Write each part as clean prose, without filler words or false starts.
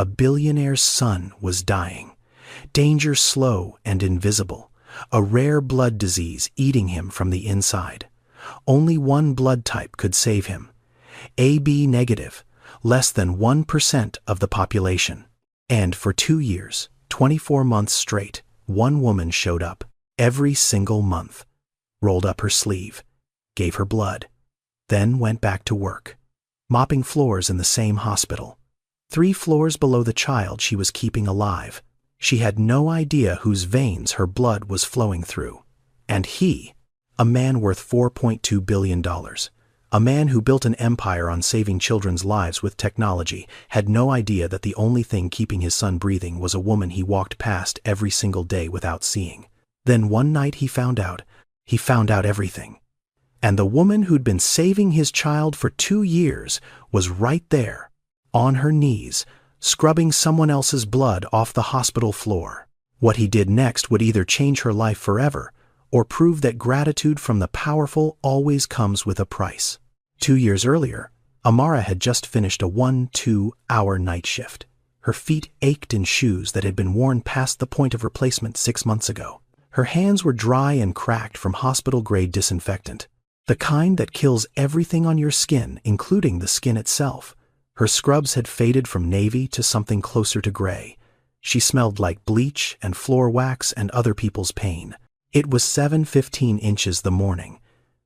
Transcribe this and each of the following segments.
A billionaire's son was dying. Danger slow and invisible. A rare blood disease eating him from the inside. Only one blood type could save him. AB negative, less than 1% of the population. And for 2 years, 24 months straight, one woman showed up, every single month, rolled up her sleeve, gave her blood, then went back to work, mopping floors in the same hospital. 3 floors below the child she was keeping alive. She had no idea whose veins her blood was flowing through. And he, a man worth $4.2 billion, a man who built an empire on saving children's lives with technology, had no idea that the only thing keeping his son breathing was a woman he walked past every single day without seeing. Then one night he found out everything. And the woman who'd been saving his child for 2 years was right there, on her knees, scrubbing someone else's blood off the hospital floor. What he did next would either change her life forever or prove that gratitude from the powerful always comes with a price. 2 years earlier, Amara had just finished a 1-2-hour night shift. Her feet ached in shoes that had been worn past the point of replacement 6 months ago. Her hands were dry and cracked from hospital-grade disinfectant, the kind that kills everything on your skin, including the skin itself. Her scrubs had faded from navy to something closer to gray. She smelled like bleach and floor wax and other people's pain. It was 7:15 inches the morning.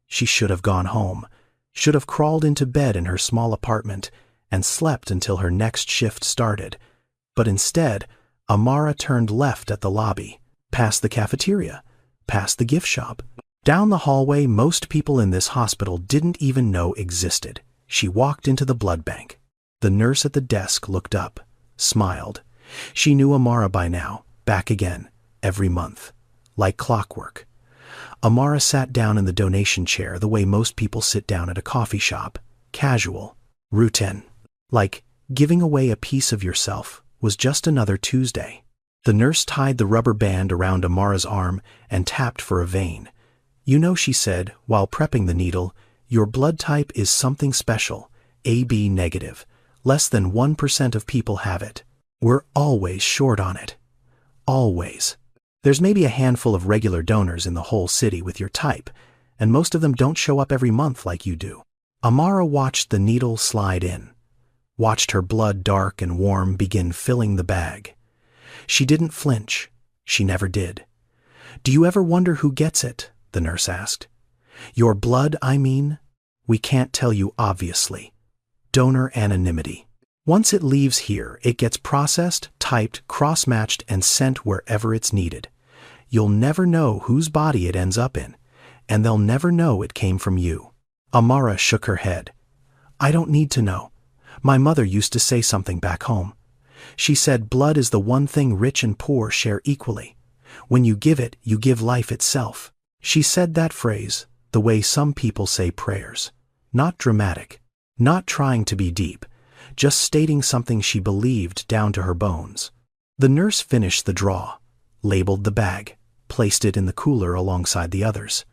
She should have gone home, should have crawled into bed in her small apartment and slept until her next shift started. But instead, Amara turned left at the lobby, past the cafeteria, past the gift shop, down the hallway most people in this hospital didn't even know existed. She walked into the blood bank. The nurse at the desk looked up, smiled. She knew Amara by now, back again, every month. Like clockwork. Amara sat down in the donation chair the way most people sit down at a coffee shop. Casual. Routine. Like giving away a piece of yourself was just another Tuesday. The nurse tied the rubber band around Amara's arm and tapped for a vein. You know, she said, while prepping the needle, your blood type is something special, AB negative. Less than 1% of people have it. We're always short on it. Always. There's maybe a handful of regular donors in the whole city with your type, and most of them don't show up every month like you do. Amara watched the needle slide in, watched her blood dark and warm begin filling the bag. She didn't flinch. She never did. Do you ever wonder who gets it? The nurse asked. Your blood, I mean? We can't tell you, obviously. Donor anonymity. Once it leaves here, it gets processed, typed, cross-matched, and sent wherever it's needed. You'll never know whose body it ends up in, and they'll never know it came from you. Amara shook her head. I don't need to know. My mother used to say something back home. She said blood is the one thing rich and poor share equally. When you give it, you give life itself. She said that phrase the way some people say prayers. Not dramatic, not trying to be deep, just stating something she believed down to her bones. The nurse finished the draw, labeled the bag, placed it in the cooler alongside the others.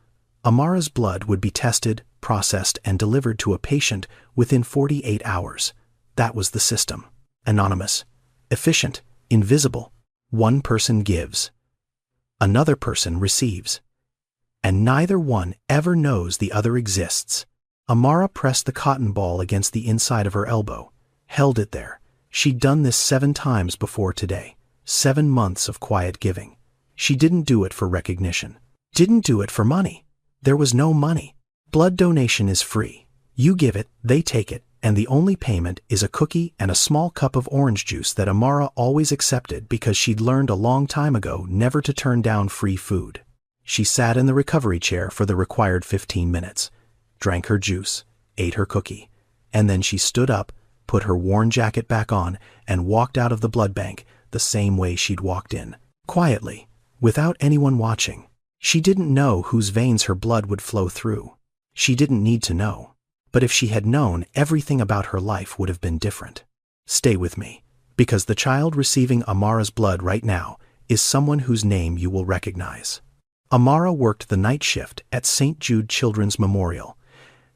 Amara's blood would be tested, processed, and delivered to a patient within 48 hours. That was the system. Anonymous, efficient, invisible. One person gives. Another person receives. And neither one ever knows the other exists. Amara pressed the cotton ball against the inside of her elbow, held it there. She'd done this 7 times before today. 7 months of quiet giving. She didn't do it for recognition. Didn't do it for money. There was no money. Blood donation is free. You give it, they take it, and the only payment is a cookie and a small cup of orange juice that Amara always accepted because she'd learned a long time ago never to turn down free food. She sat in the recovery chair for the required 15 minutes, drank her juice, ate her cookie, and then she stood up, put her worn jacket back on, and walked out of the blood bank the same way she'd walked in, quietly, without anyone watching. She didn't know whose veins her blood would flow through. She didn't need to know. But if she had known, everything about her life would have been different. Stay with me, because the child receiving Amara's blood right now is someone whose name you will recognize. Amara worked the night shift at St. Jude Children's Memorial,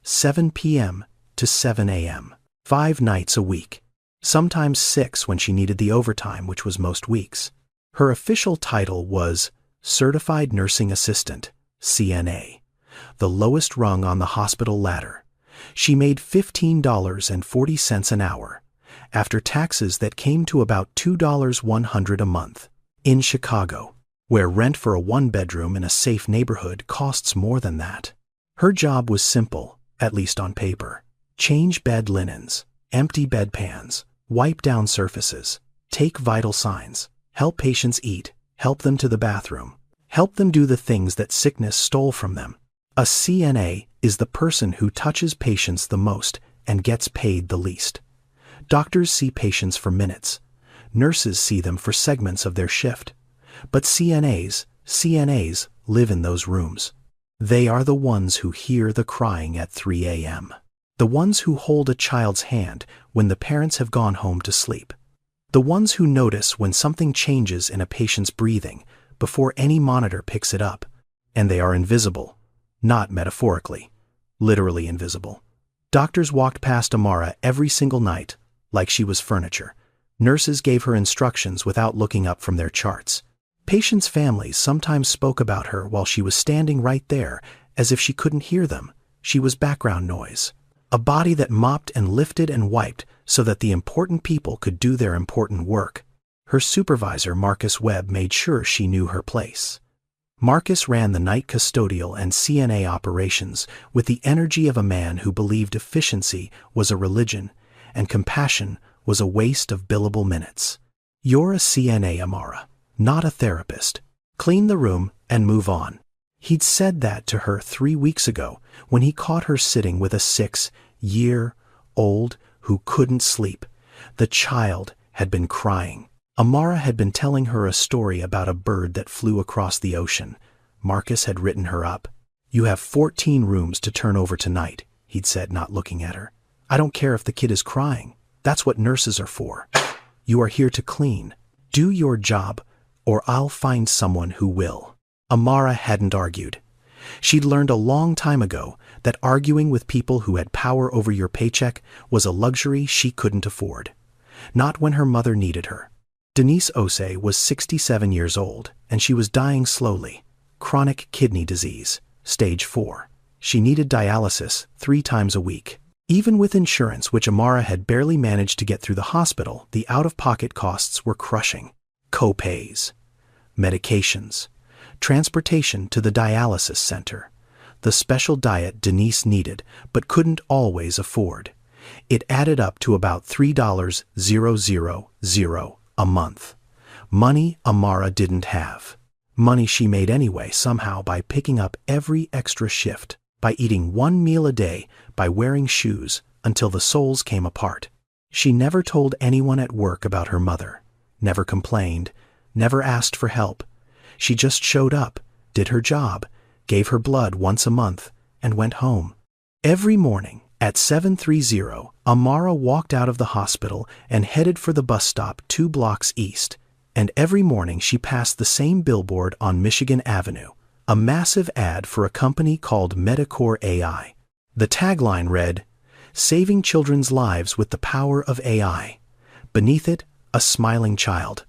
7 p.m. to 7 a.m., 5 nights a week. sometimes 6 when she needed the overtime, which was most weeks. Her official title was Certified Nursing Assistant, CNA, the lowest rung on the hospital ladder. She made $15.40 an hour, after taxes that came to about $2.100 a month. In Chicago, where rent for a one-bedroom in a safe neighborhood costs more than that. Her job was simple, at least on paper. Change bed linens, empty bedpans, wipe down surfaces, take vital signs, help patients eat, help them to the bathroom, help them do the things that sickness stole from them. A CNA is the person who touches patients the most and gets paid the least. Doctors see patients for minutes. Nurses see them for segments of their shift. But CNAs live in those rooms. They are the ones who hear the crying at 3 a.m. The ones who hold a child's hand when the parents have gone home to sleep. The ones who notice when something changes in a patient's breathing before any monitor picks it up. And they are invisible, not metaphorically, literally invisible. Doctors walked past Amara every single night, like she was furniture. Nurses gave her instructions without looking up from their charts. Patients' families sometimes spoke about her while she was standing right there, as if she couldn't hear them. She was background noise. A body that mopped and lifted and wiped so that the important people could do their important work. Her supervisor, Marcus Webb, made sure she knew her place. Marcus ran the night custodial and CNA operations with the energy of a man who believed efficiency was a religion and compassion was a waste of billable minutes. You're a CNA, Amara, not a therapist. Clean the room and move on. He'd said that to her 3 weeks ago when he caught her sitting with a 6-year-old who couldn't sleep. The child had been crying. Amara had been telling her a story about a bird that flew across the ocean. Marcus had written her up. You have 14 rooms to turn over tonight, he'd said, not looking at her. I don't care if the kid is crying. That's what nurses are for. You are here to clean. Do your job, or I'll find someone who will. Amara hadn't argued. She'd learned a long time ago that arguing with people who had power over your paycheck was a luxury she couldn't afford. Not when her mother needed her. Denise Osei was 67 years old, and she was dying slowly. Chronic kidney disease, stage 4. She needed dialysis 3 times a week. Even with insurance, which Amara had barely managed to get through the hospital, the out-of-pocket costs were crushing. Co-pays, medications, transportation to the dialysis center, the special diet Denise needed but couldn't always afford. It added up to about $3,000 a month. Money Amara didn't have. Money she made anyway somehow by picking up every extra shift, by eating 1 meal a day, by wearing shoes until the soles came apart. She never told anyone at work about her mother, never complained, never asked for help. She just showed up, did her job, gave her blood once a month, and went home. Every morning at 7:30, Amara walked out of the hospital and headed for the bus stop 2 blocks east. And every morning she passed the same billboard on Michigan Avenue, a massive ad for a company called Medicor AI. The tagline read, "Saving children's lives with the power of AI." Beneath it, a smiling child.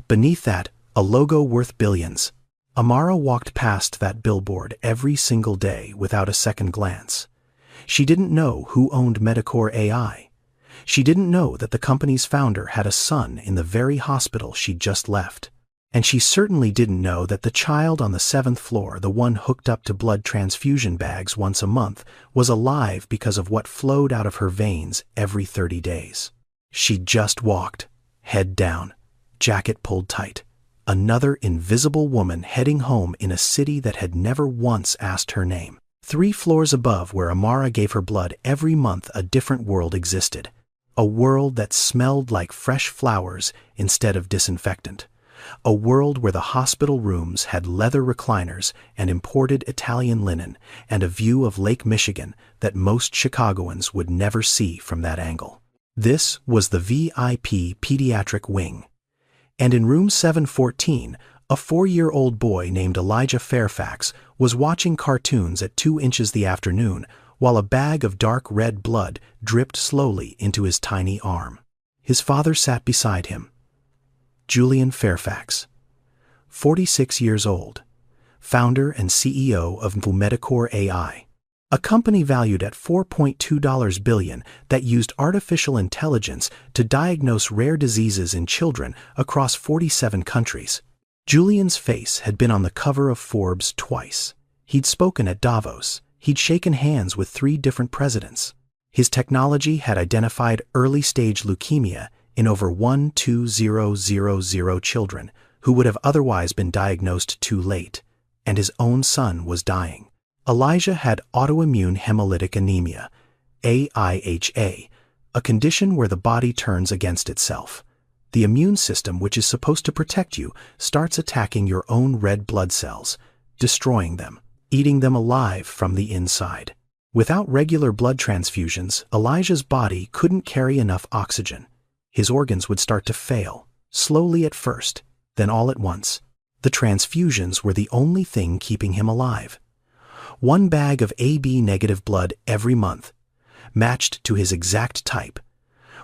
Beneath that, a logo worth billions. Amara walked past that billboard every single day without a second glance. She didn't know who owned Medicor AI. She didn't know that the company's founder had a son in the very hospital she'd just left. And she certainly didn't know that the child on the 7th floor, the one hooked up to blood transfusion bags once a month, was alive because of what flowed out of her veins every 30 days. She just walked, head down, jacket pulled tight. Another invisible woman heading home in a city that had never once asked her name. 3 floors above where Amara gave her blood every month, a different world existed. A world that smelled like fresh flowers instead of disinfectant. A world where the hospital rooms had leather recliners and imported Italian linen and a view of Lake Michigan that most Chicagoans would never see from that angle. This was the VIP pediatric wing. And in room 714, a 4-year-old boy named Elijah Fairfax was watching cartoons at 2 inches the afternoon while a bag of dark red blood dripped slowly into his tiny arm. His father sat beside him. Julian Fairfax, 46 years old, founder and CEO of Medicore AI, a company valued at $4.2 billion that used artificial intelligence to diagnose rare diseases in children across 47 countries. Julian's face had been on the cover of Forbes twice. He'd spoken at Davos. He'd shaken hands with 3 different presidents. His technology had identified early-stage leukemia in over 1,2,000 children who would have otherwise been diagnosed too late, and his own son was dying. Elijah had autoimmune hemolytic anemia, AIHA, a condition where the body turns against itself. The immune system, which is supposed to protect you, starts attacking your own red blood cells, destroying them, eating them alive from the inside. Without regular blood transfusions, Elijah's body couldn't carry enough oxygen. His organs would start to fail, slowly at first, then all at once. The transfusions were the only thing keeping him alive. 1 bag of AB-negative blood every month, matched to his exact type.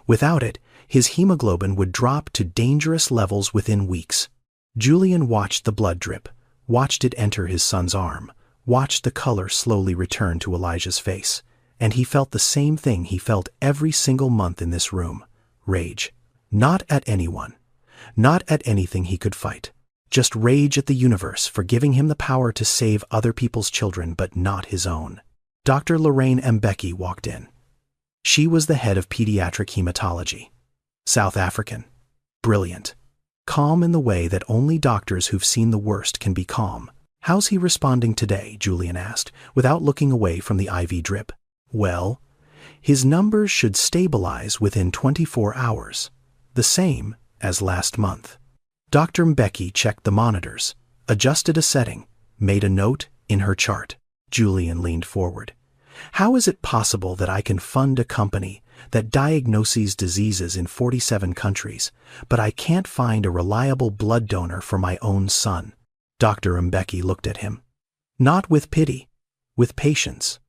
Without it, his hemoglobin would drop to dangerous levels within weeks. Julian watched the blood drip, watched it enter his son's arm, watched the color slowly return to Elijah's face, and he felt the same thing he felt every single month in this room: rage. Not at anyone, not at anything he could fight. Just rage at the universe for giving him the power to save other people's children but not his own. Dr. Lorraine Mbeki walked in. She was the head of pediatric hematology. South African. Brilliant. Calm in the way that only doctors who've seen the worst can be calm. "How's he responding today?" Julian asked, without looking away from the IV drip. "Well, his numbers should stabilize within 24 hours, the same as last month." Dr. Mbeki checked the monitors, adjusted a setting, made a note in her chart. Julian leaned forward. "How is it possible that I can fund a company that diagnoses diseases in 47 countries, but I can't find a reliable blood donor for my own son?" Dr. Mbeki looked at him. "Not with pity, with patience.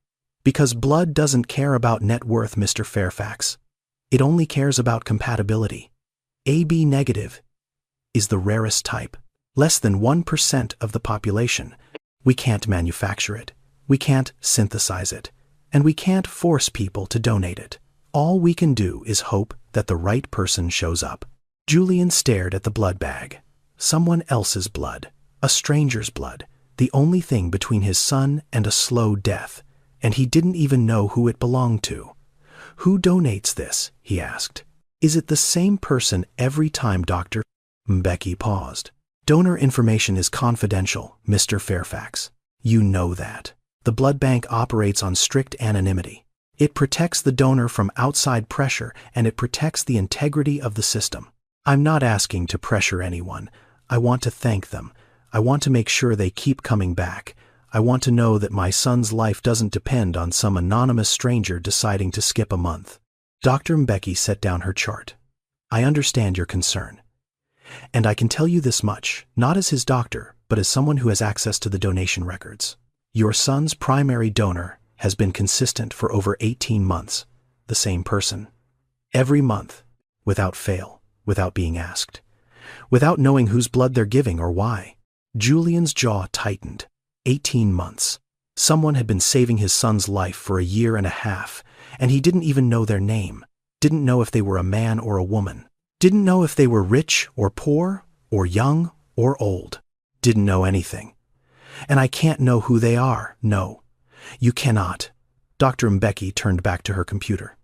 Because blood doesn't care about net worth, Mr. Fairfax. It only cares about compatibility. AB negative is the rarest type. Less than 1% of the population. We can't manufacture it. We can't synthesize it. And we can't force people to donate it. All we can do is hope that the right person shows up." Julian stared at the blood bag. Someone else's blood. A stranger's blood, the only thing between his son and a slow death, and he didn't even know who it belonged to. "Who donates this?" he asked. "Is it the same person every time, Dr.?" Mbeki paused. "Donor information is confidential, Mr. Fairfax. You know that. The blood bank operates on strict anonymity. It protects the donor from outside pressure, and it protects the integrity of the system. I'm not asking to pressure anyone. I want to thank them. I want to make sure they keep coming back. I want to know that my son's life doesn't depend on some anonymous stranger deciding to skip a month." Dr. Mbeki set down her chart. "I understand your concern. And I can tell you this much, not as his doctor, but as someone who has access to the donation records. Your son's primary donor has been consistent for over 18 months, the same person. Every month, without fail, without being asked, without knowing whose blood they're giving or why." Julian's jaw tightened. 18 months. Someone had been saving his son's life for a year and a half, and he didn't even know their name, didn't know if they were a man or a woman, didn't know if they were rich or poor, or young or old, didn't know anything. "And I can't know who they are, no. You cannot." Dr. Mbeki turned back to her computer.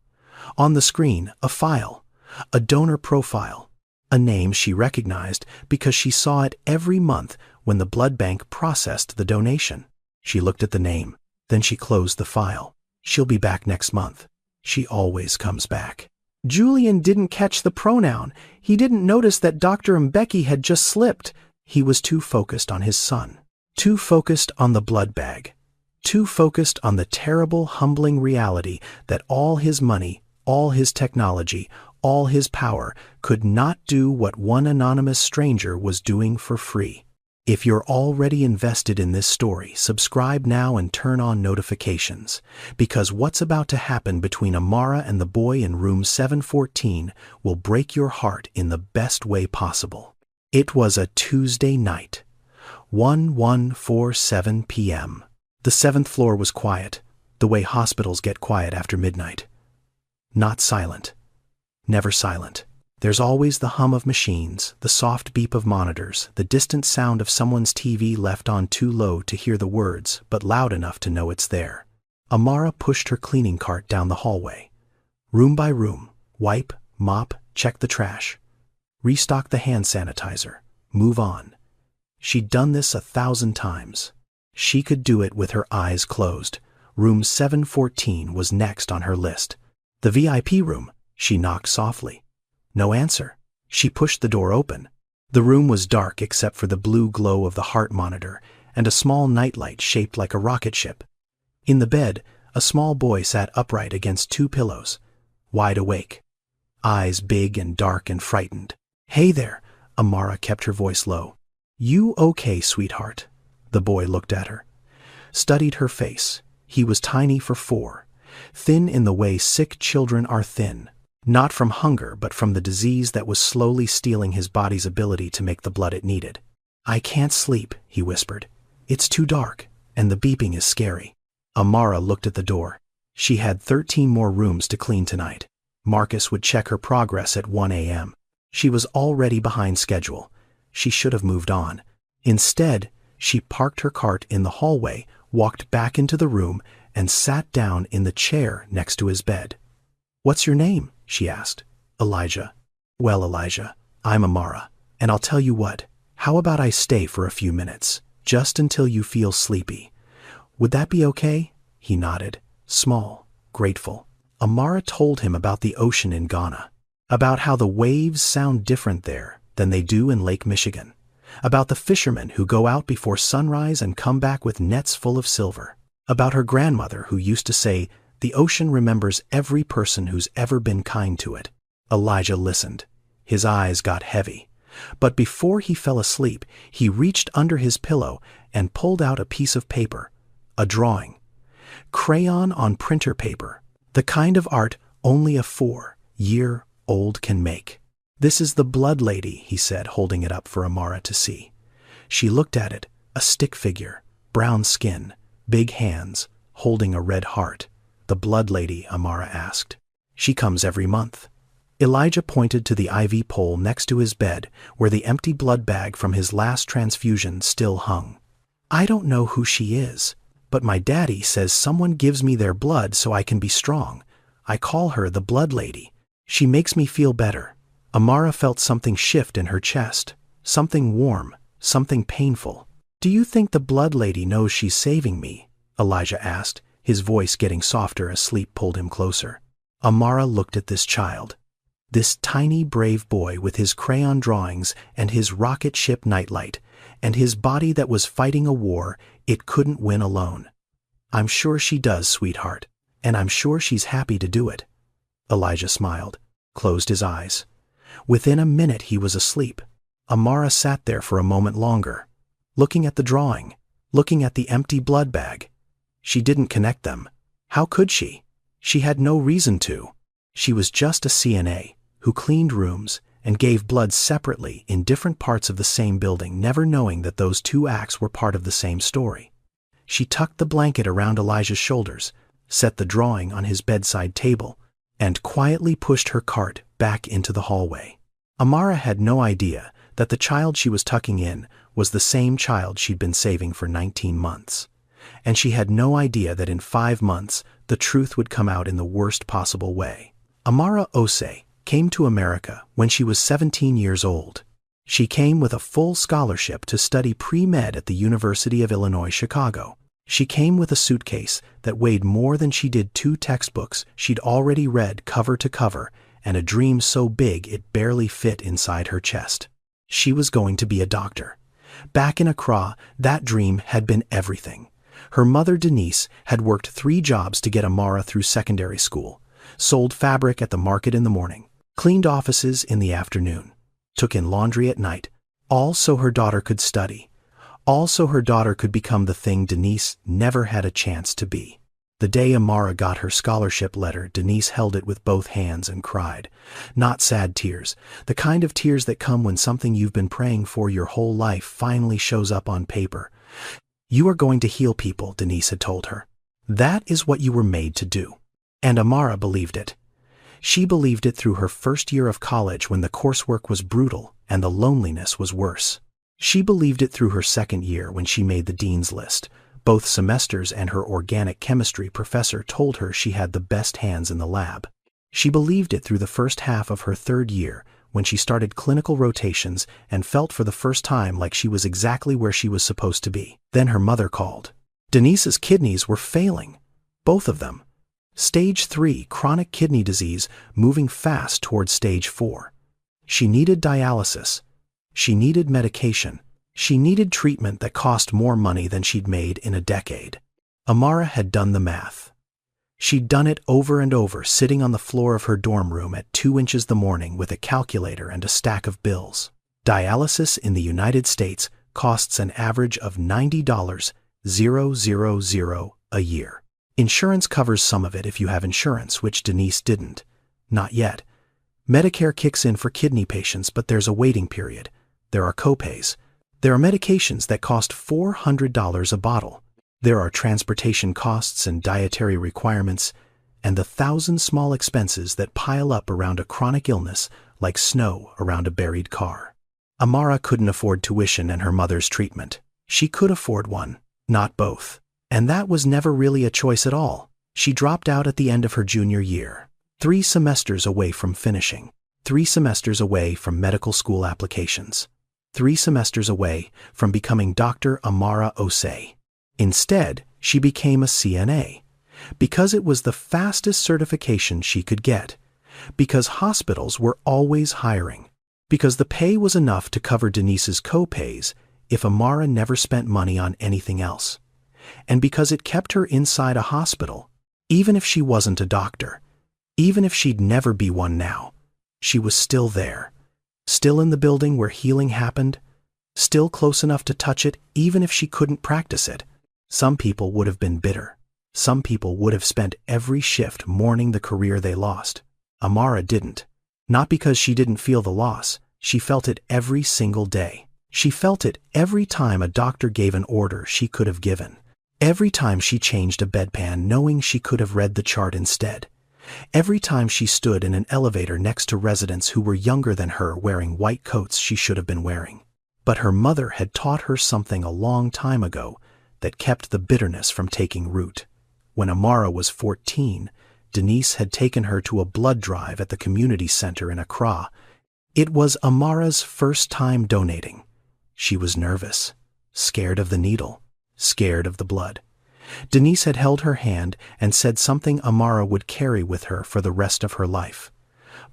On the screen, a file, a donor profile, a name she recognized because she saw it every month when the blood bank processed the donation. She looked at the name, then she closed the file. "She'll be back next month. She always comes back." Julian didn't catch the pronoun. He didn't notice that Dr. Mbeki had just slipped. He was too focused on his son, too focused on the blood bag, too focused on the terrible, humbling reality that all his money, all his technology, all his power could not do what one anonymous stranger was doing for free. If you're already invested in this story, subscribe now and turn on notifications, because what's about to happen between Amara and the boy in room 714 will break your heart in the best way possible. It was a Tuesday night, 11:47 p.m. The 7th floor was quiet, the way hospitals get quiet after midnight. Not silent. Never silent. There's always the hum of machines, the soft beep of monitors, the distant sound of someone's TV left on too low to hear the words, but loud enough to know it's there. Amara pushed her cleaning cart down the hallway. Room by room, wipe, mop, check the trash. Restock the hand sanitizer. Move on. She'd done this 1,000 times. She could do it with her eyes closed. Room 714 was next on her list. The VIP room. She knocked softly. No answer. She pushed the door open. The room was dark except for the blue glow of the heart monitor and a small nightlight shaped like a rocket ship. In the bed, a small boy sat upright against 2 pillows, wide awake. Eyes big and dark and frightened. "Hey there," Amara kept her voice low. "You okay, sweetheart?" The boy looked at her. Studied her face. He was tiny for 4. Thin in the way sick children are thin. Not from hunger, but from the disease that was slowly stealing his body's ability to make the blood it needed. "I can't sleep," he whispered. "It's too dark, and the beeping is scary." Amara looked at the door. She had 13 more rooms to clean tonight. Marcus would check her progress at 1 a.m. She was already behind schedule. She should have moved on. Instead, she parked her cart in the hallway, walked back into the room, and sat down in the chair next to his bed. "What's your name?" she asked. "Elijah." "Well, Elijah, I'm Amara, and I'll tell you what, how about I stay for a few minutes, just until you feel sleepy? Would that be okay?" He nodded, small, grateful. Amara told him about the ocean in Ghana, about how the waves sound different there than they do in Lake Michigan, about the fishermen who go out before sunrise and come back with nets full of silver, about her grandmother who used to say, "The ocean remembers every person who's ever been kind to it." Elijah listened. His eyes got heavy. But before he fell asleep, he reached under his pillow and pulled out a piece of paper, a drawing. Crayon on printer paper, the kind of art only a 4-year-old can make. "This is the blood lady," he said, holding it up for Amara to see. She looked at it, a stick figure, brown skin, big hands, holding a red heart. "The blood lady?" Amara asked. "She comes every month." Elijah pointed to the IV pole next to his bed where the empty blood bag from his last transfusion still hung. "I don't know who she is, but my daddy says someone gives me their blood so I can be strong. I call her the blood lady. She makes me feel better." Amara felt something shift in her chest, something warm, something painful. "Do you think the blood lady knows she's saving me?" Elijah asked, his voice getting softer as sleep pulled him closer. Amara looked at this child. This tiny, brave boy with his crayon drawings and his rocket ship nightlight, and his body that was fighting a war it couldn't win alone. "I'm sure she does, sweetheart, and I'm sure she's happy to do it." Elijah smiled, closed his eyes. Within a minute he was asleep. Amara sat there for a moment longer, looking at the drawing, looking at the empty blood bag. She didn't connect them. How could she? She had no reason to. She was just a CNA who cleaned rooms and gave blood separately in different parts of the same building, never knowing that those 2 acts were part of the same story. She tucked the blanket around Elijah's shoulders, set the drawing on his bedside table, and quietly pushed her cart back into the hallway. Amara had no idea that the child she was tucking in was the same child she'd been saving for 19 months. And she had no idea that in 5 months the truth would come out in the worst possible way. Amara Osei came to America when she was 17 years old. She came with a full scholarship to study pre-med at the University of Illinois, Chicago. She came with a suitcase that weighed more than she did 2 textbooks she'd already read cover to cover, and a dream so big it barely fit inside her chest. She was going to be a doctor. Back in Accra, that dream had been everything. Her mother, Denise, had worked 3 jobs to get Amara through secondary school, sold fabric at the market in the morning, cleaned offices in the afternoon, took in laundry at night, all so her daughter could study, all so her daughter could become the thing Denise never had a chance to be. The day Amara got her scholarship letter, Denise held it with both hands and cried. Not sad tears, the kind of tears that come when something you've been praying for your whole life finally shows up on paper. You are going to heal people, Denise had told her. That is what you were made to do. And Amara believed it. She believed it through her first year of college when the coursework was brutal and the loneliness was worse. She believed it through her second year when she made the dean's list. Both semesters and her organic chemistry professor told her she had the best hands in the lab. She believed it through the first half of her third year when she started clinical rotations and felt for the first time like she was exactly where she was supposed to be. Then her mother called. Denise's kidneys were failing. Both of them. Stage 3 chronic kidney disease moving fast towards stage 4. She needed dialysis. She needed medication. She needed treatment that cost more money than she'd made in a decade. Amara had done the math. She'd done it over and over, sitting on the floor of her dorm room at 2 inches the morning with a calculator and a stack of bills. Dialysis in the United States costs an average of $90,000 a year. Insurance covers some of it if you have insurance, which Denise didn't. Not yet. Medicare kicks in for kidney patients, but there's a waiting period. There are copays. There are medications that cost $400 a bottle. There are transportation costs and dietary requirements, and the 1,000 small expenses that pile up around a chronic illness like snow around a buried car. Amara couldn't afford tuition and her mother's treatment. She could afford one, not both. And that was never really a choice at all. She dropped out at the end of her junior year, 3 semesters away from finishing, 3 semesters away from medical school applications, 3 semesters away from becoming Dr. Amara Osei. Instead, she became a CNA, because it was the fastest certification she could get, because hospitals were always hiring, because the pay was enough to cover Denise's co-pays if Amara never spent money on anything else, and because it kept her inside a hospital, even if she wasn't a doctor, even if she'd never be one now. She was still there. Still in the building where healing happened, still close enough to touch it even if she couldn't practice it. Some people would have been bitter. Some people would have spent every shift mourning the career they lost. Amara didn't. Not because she didn't feel the loss, she felt it every single day. She felt it every time a doctor gave an order she could have given. Every time she changed a bedpan knowing she could have read the chart instead. Every time she stood in an elevator next to residents who were younger than her wearing white coats she should have been wearing. But her mother had taught her something a long time ago that kept the bitterness from taking root. When Amara was 14, Denise had taken her to a blood drive at the community center in Accra. It was Amara's first time donating. She was nervous, scared of the needle, scared of the blood. Denise had held her hand and said something Amara would carry with her for the rest of her life.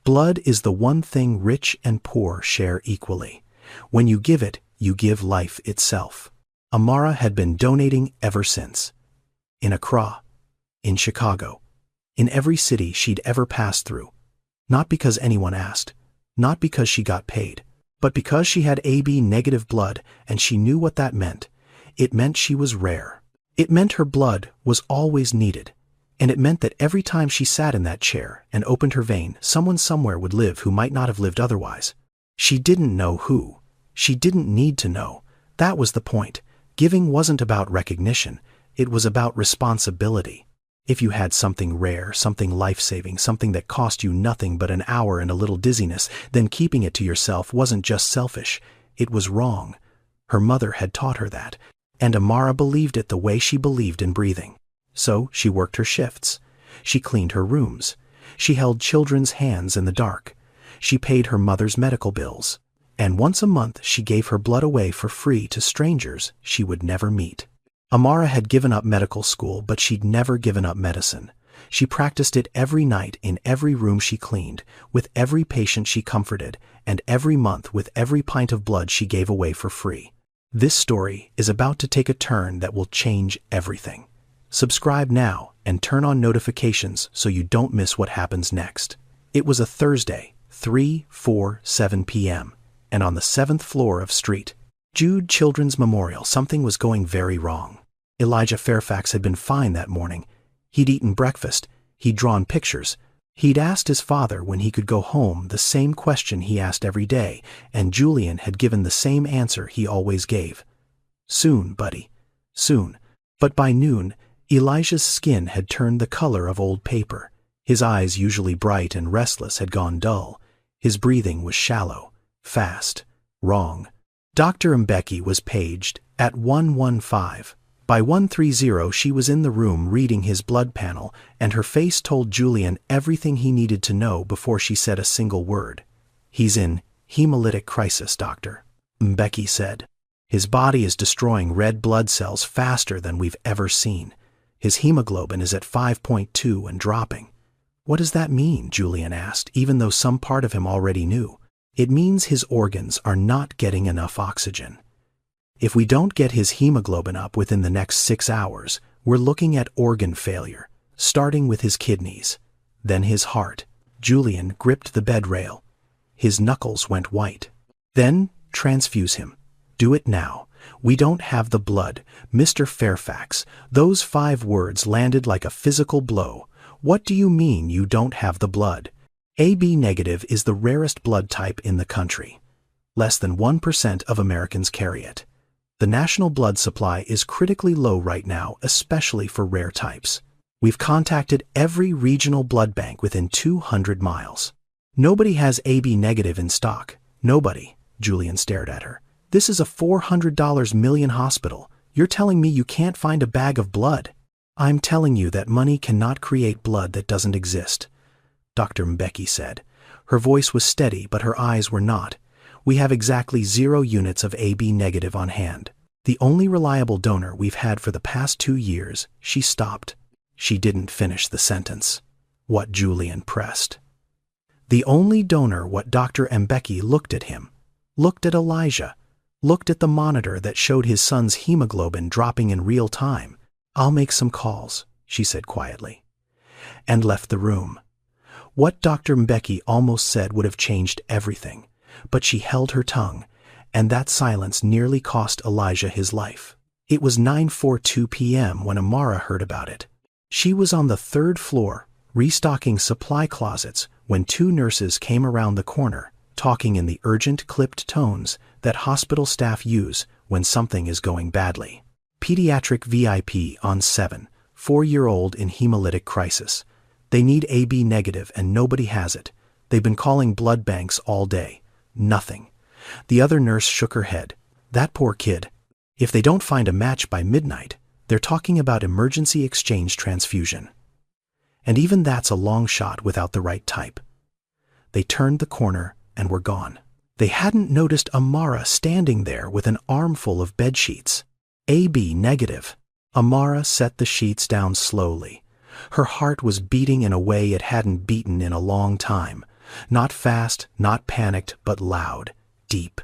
Blood is the one thing rich and poor share equally. When you give it, you give life itself. Amara had been donating ever since. In Accra, in Chicago, in every city she'd ever passed through. Not because anyone asked, not because she got paid, but because she had AB negative blood and she knew what that meant. It meant she was rare. It meant her blood was always needed, and it meant that every time she sat in that chair and opened her vein, someone somewhere would live who might not have lived otherwise. She didn't know who. She didn't need to know. That was the point. Giving wasn't about recognition. It was about responsibility. If you had something rare, something life-saving, something that cost you nothing but an hour and a little dizziness, then keeping it to yourself wasn't just selfish. It was wrong. Her mother had taught her that. And Amara believed it the way she believed in breathing. So she worked her shifts. She cleaned her rooms. She held children's hands in the dark. She paid her mother's medical bills. And once a month she gave her blood away for free to strangers she would never meet. Amara had given up medical school, but she'd never given up medicine. She practiced it every night in every room she cleaned, with every patient she comforted, and every month with every pint of blood she gave away for free. This story is about to take a turn that will change everything. Subscribe now and turn on notifications so you don't miss what happens next. It was a Thursday, 3:47 p.m., and on the 7th floor of St. Jude Children's Memorial. Something was going very wrong. Elijah Fairfax had been fine that morning. He'd eaten breakfast. He'd drawn pictures. He'd asked his father when he could go home the same question he asked every day, and Julian had given the same answer he always gave. Soon, buddy. Soon. But by noon, Elijah's skin had turned the color of old paper. His eyes, usually bright and restless, had gone dull. His breathing was shallow, fast, wrong. Dr. Mbeki was paged at 115. By 130 she was in the room reading his blood panel, and her face told Julian everything he needed to know before she said a single word. "He's in hemolytic crisis, doctor," Mbeki said. "His body is destroying red blood cells faster than we've ever seen. His hemoglobin is at 5.2 and dropping." "What does that mean?" Julian asked, even though some part of him already knew. "It means his organs are not getting enough oxygen. If we don't get his hemoglobin up within the next 6 hours, we're looking at organ failure, starting with his kidneys, then his heart." Julian gripped the bed rail. His knuckles went white. "Then transfuse him. Do it now. We don't have the blood, Mr. Fairfax." Those 5 words landed like a physical blow. "What do you mean you don't have the blood?" AB negative is the rarest blood type in the country. Less than 1% of Americans carry it. The national blood supply is critically low right now, especially for rare types. We've contacted every regional blood bank within 200 miles. Nobody has AB negative in stock. Nobody. Julian stared at her. "This is a $400 million hospital. You're telling me you can't find a bag of blood?" "I'm telling you that money cannot create blood that doesn't exist," Dr. Mbeki said. Her voice was steady, but her eyes were not. "We have exactly 0 units of AB negative on hand. The only reliable donor we've had for the past 2 years." She stopped. She didn't finish the sentence. What Julian pressed. "The only donor." What Dr. Mbeki looked at him. Looked at Elijah. Looked at the monitor that showed his son's hemoglobin dropping in real time. "I'll make some calls," she said quietly. And left the room. What Dr. Mbeki almost said would have changed everything, but she held her tongue, and that silence nearly cost Elijah his life. It was 9:42 p.m. when Amara heard about it. She was on the 3rd floor, restocking supply closets, when 2 nurses came around the corner, talking in the urgent, clipped tones that hospital staff use when something is going badly. "Pediatric VIP on 7, 4-year-old in hemolytic crisis. They need AB negative and nobody has it. They've been calling blood banks all day. Nothing." The other nurse shook her head. "That poor kid. If they don't find a match by midnight, they're talking about emergency exchange transfusion. And even that's a long shot without the right type." They turned the corner and were gone. They hadn't noticed Amara standing there with an armful of bedsheets. AB negative. Amara set the sheets down slowly. Her heart was beating in a way it hadn't beaten in a long time. Not fast, not panicked, but loud, deep.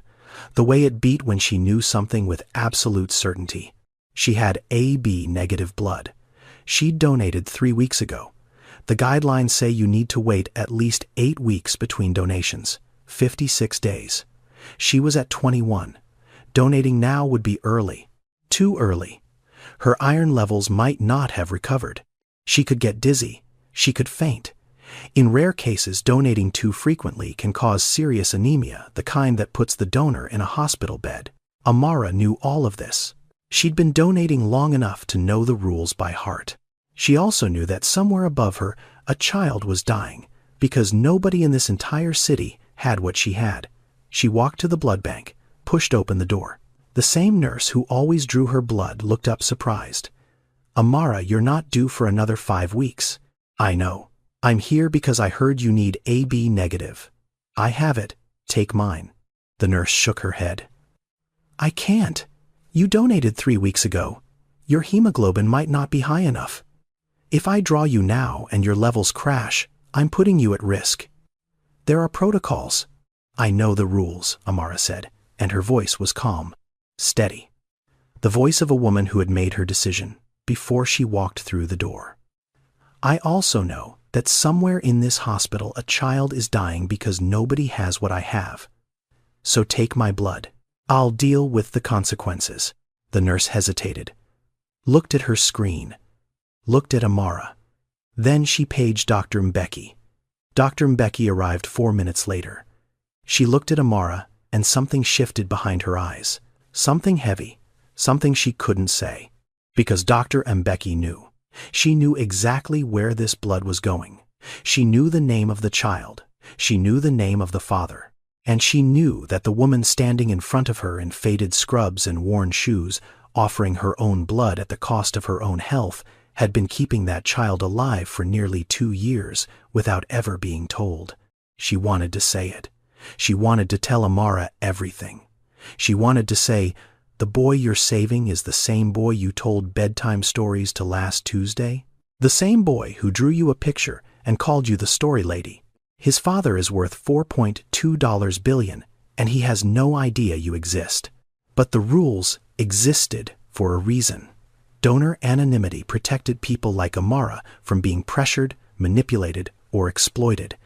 The way it beat when she knew something with absolute certainty. She had AB negative blood. She'd donated 3 weeks ago. The guidelines say you need to wait at least 8 weeks between donations, 56 days. She was at 21. Donating now would be early. Too early. Her iron levels might not have recovered. She could get dizzy. She could faint. In rare cases, donating too frequently can cause serious anemia, the kind that puts the donor in a hospital bed. Amara knew all of this. She'd been donating long enough to know the rules by heart. She also knew that somewhere above her, a child was dying, because nobody in this entire city had what she had. She walked to the blood bank, pushed open the door. The same nurse who always drew her blood looked up surprised. "Amara, you're not due for another 5 weeks." "I know. I'm here because I heard you need AB negative." "I have it. Take mine." The nurse shook her head. "I can't. You donated 3 weeks ago. Your hemoglobin might not be high enough. If I draw you now and your levels crash, I'm putting you at risk. There are protocols." "I know the rules," Amara said, and her voice was calm, steady. The voice of a woman who had made her decision before she walked through the door. "I also know that somewhere in this hospital a child is dying because nobody has what I have. So take my blood. I'll deal with the consequences. The nurse hesitated, looked at her screen, looked at Amara. Then she paged Dr. Mbeki. Dr. Mbeki arrived 4 minutes later. She looked at Amara, and something shifted behind her eyes. Something heavy, something she couldn't say. Because Dr. Mbeki knew. She knew exactly where this blood was going. She knew the name of the child. She knew the name of the father. And she knew that the woman standing in front of her in faded scrubs and worn shoes, offering her own blood at the cost of her own health, had been keeping that child alive for nearly 2 years without ever being told. She wanted to say it. She wanted to tell Amara everything. She wanted to say, "The boy you're saving is the same boy you told bedtime stories to last Tuesday? The same boy who drew you a picture and called you the story lady. His father is worth $4.2 billion, and he has no idea you exist." But the rules existed for a reason. Donor anonymity protected people like Amara from being pressured, manipulated, or exploited.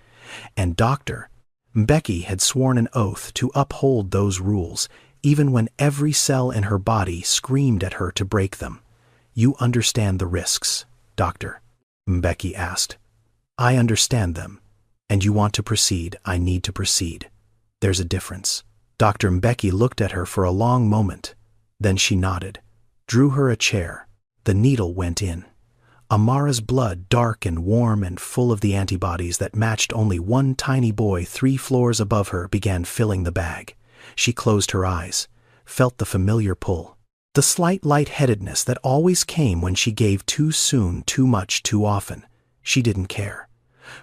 And Dr. Mbeki had sworn an oath to uphold those rules, even when every cell in her body screamed at her to break them. "You understand the risks, Dr. Mbeki asked. "I understand them. And you want to proceed, I need to proceed. There's a difference." Dr. Mbeki looked at her for a long moment. Then she nodded, drew her a chair. The needle went in. Amara's blood, dark and warm and full of the antibodies that matched only one tiny boy 3 floors above her, began filling the bag. She closed her eyes, felt the familiar pull. The slight lightheadedness that always came when she gave too soon, too much, too often. She didn't care.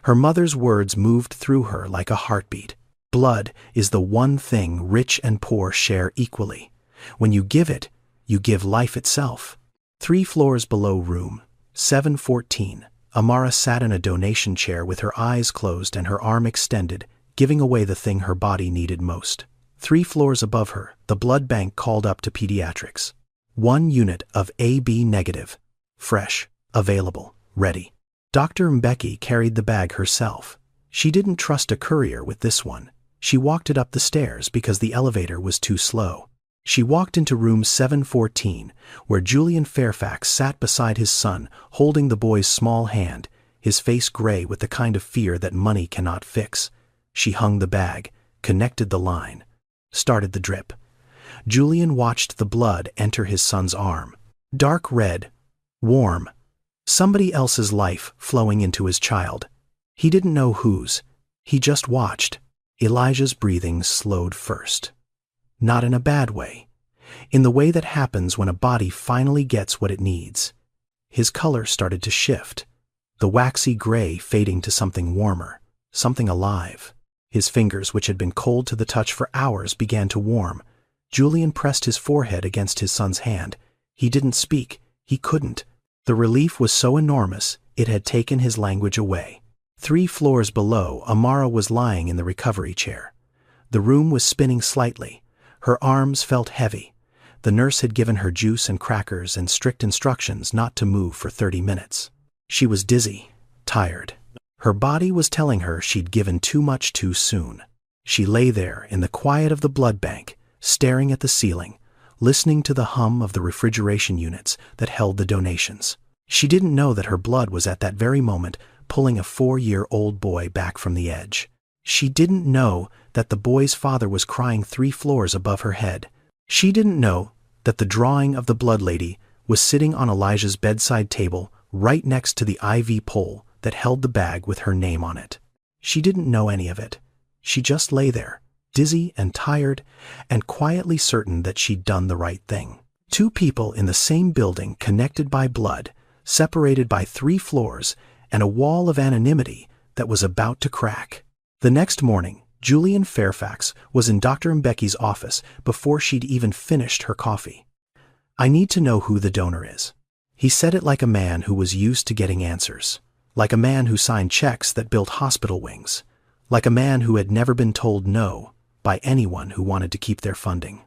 Her mother's words moved through her like a heartbeat. Blood is the one thing rich and poor share equally. When you give it, you give life itself. 3 floors below room 714, Amara sat in a donation chair with her eyes closed and her arm extended, giving away the thing her body needed most. 3 floors above her, the blood bank called up to pediatrics. 1 unit of AB negative. Fresh, available, ready. Dr. Mbeki carried the bag herself. She didn't trust a courier with this one. She walked it up the stairs because the elevator was too slow. She walked into room 714, where Julian Fairfax sat beside his son, holding the boy's small hand, his face gray with the kind of fear that money cannot fix. She hung the bag, connected the line, started the drip. Julian watched the blood enter his son's arm. Dark red, warm, somebody else's life flowing into his child. He didn't know whose. He just watched. Elijah's breathing slowed first. Not in a bad way. In the way that happens when a body finally gets what it needs. His color started to shift, the waxy gray fading to something warmer, something alive. His fingers, which had been cold to the touch for hours, began to warm. Julian pressed his forehead against his son's hand. He didn't speak. He couldn't. The relief was so enormous, it had taken his language away. 3 floors below, Amara was lying in the recovery chair. The room was spinning slightly. Her arms felt heavy. The nurse had given her juice and crackers and strict instructions not to move for 30 minutes. She was dizzy, tired. Her body was telling her she'd given too much too soon. She lay there in the quiet of the blood bank, staring at the ceiling, listening to the hum of the refrigeration units that held the donations. She didn't know that her blood was at that very moment pulling a 4-year-old boy back from the edge. She didn't know that the boy's father was crying 3 floors above her head. She didn't know that the drawing of the blood lady was sitting on Elijah's bedside table right next to the IV pole that held the bag with her name on it. She didn't know any of it. She just lay there, dizzy and tired, and quietly certain that she'd done the right thing. 2 people in the same building, connected by blood, separated by 3 floors, and a wall of anonymity that was about to crack. The next morning, Julian Fairfax was in Dr. Mbeki's office before she'd even finished her coffee. "I need to know who the donor is." He said it like a man who was used to getting answers, like a man who signed checks that built hospital wings, like a man who had never been told no by anyone who wanted to keep their funding.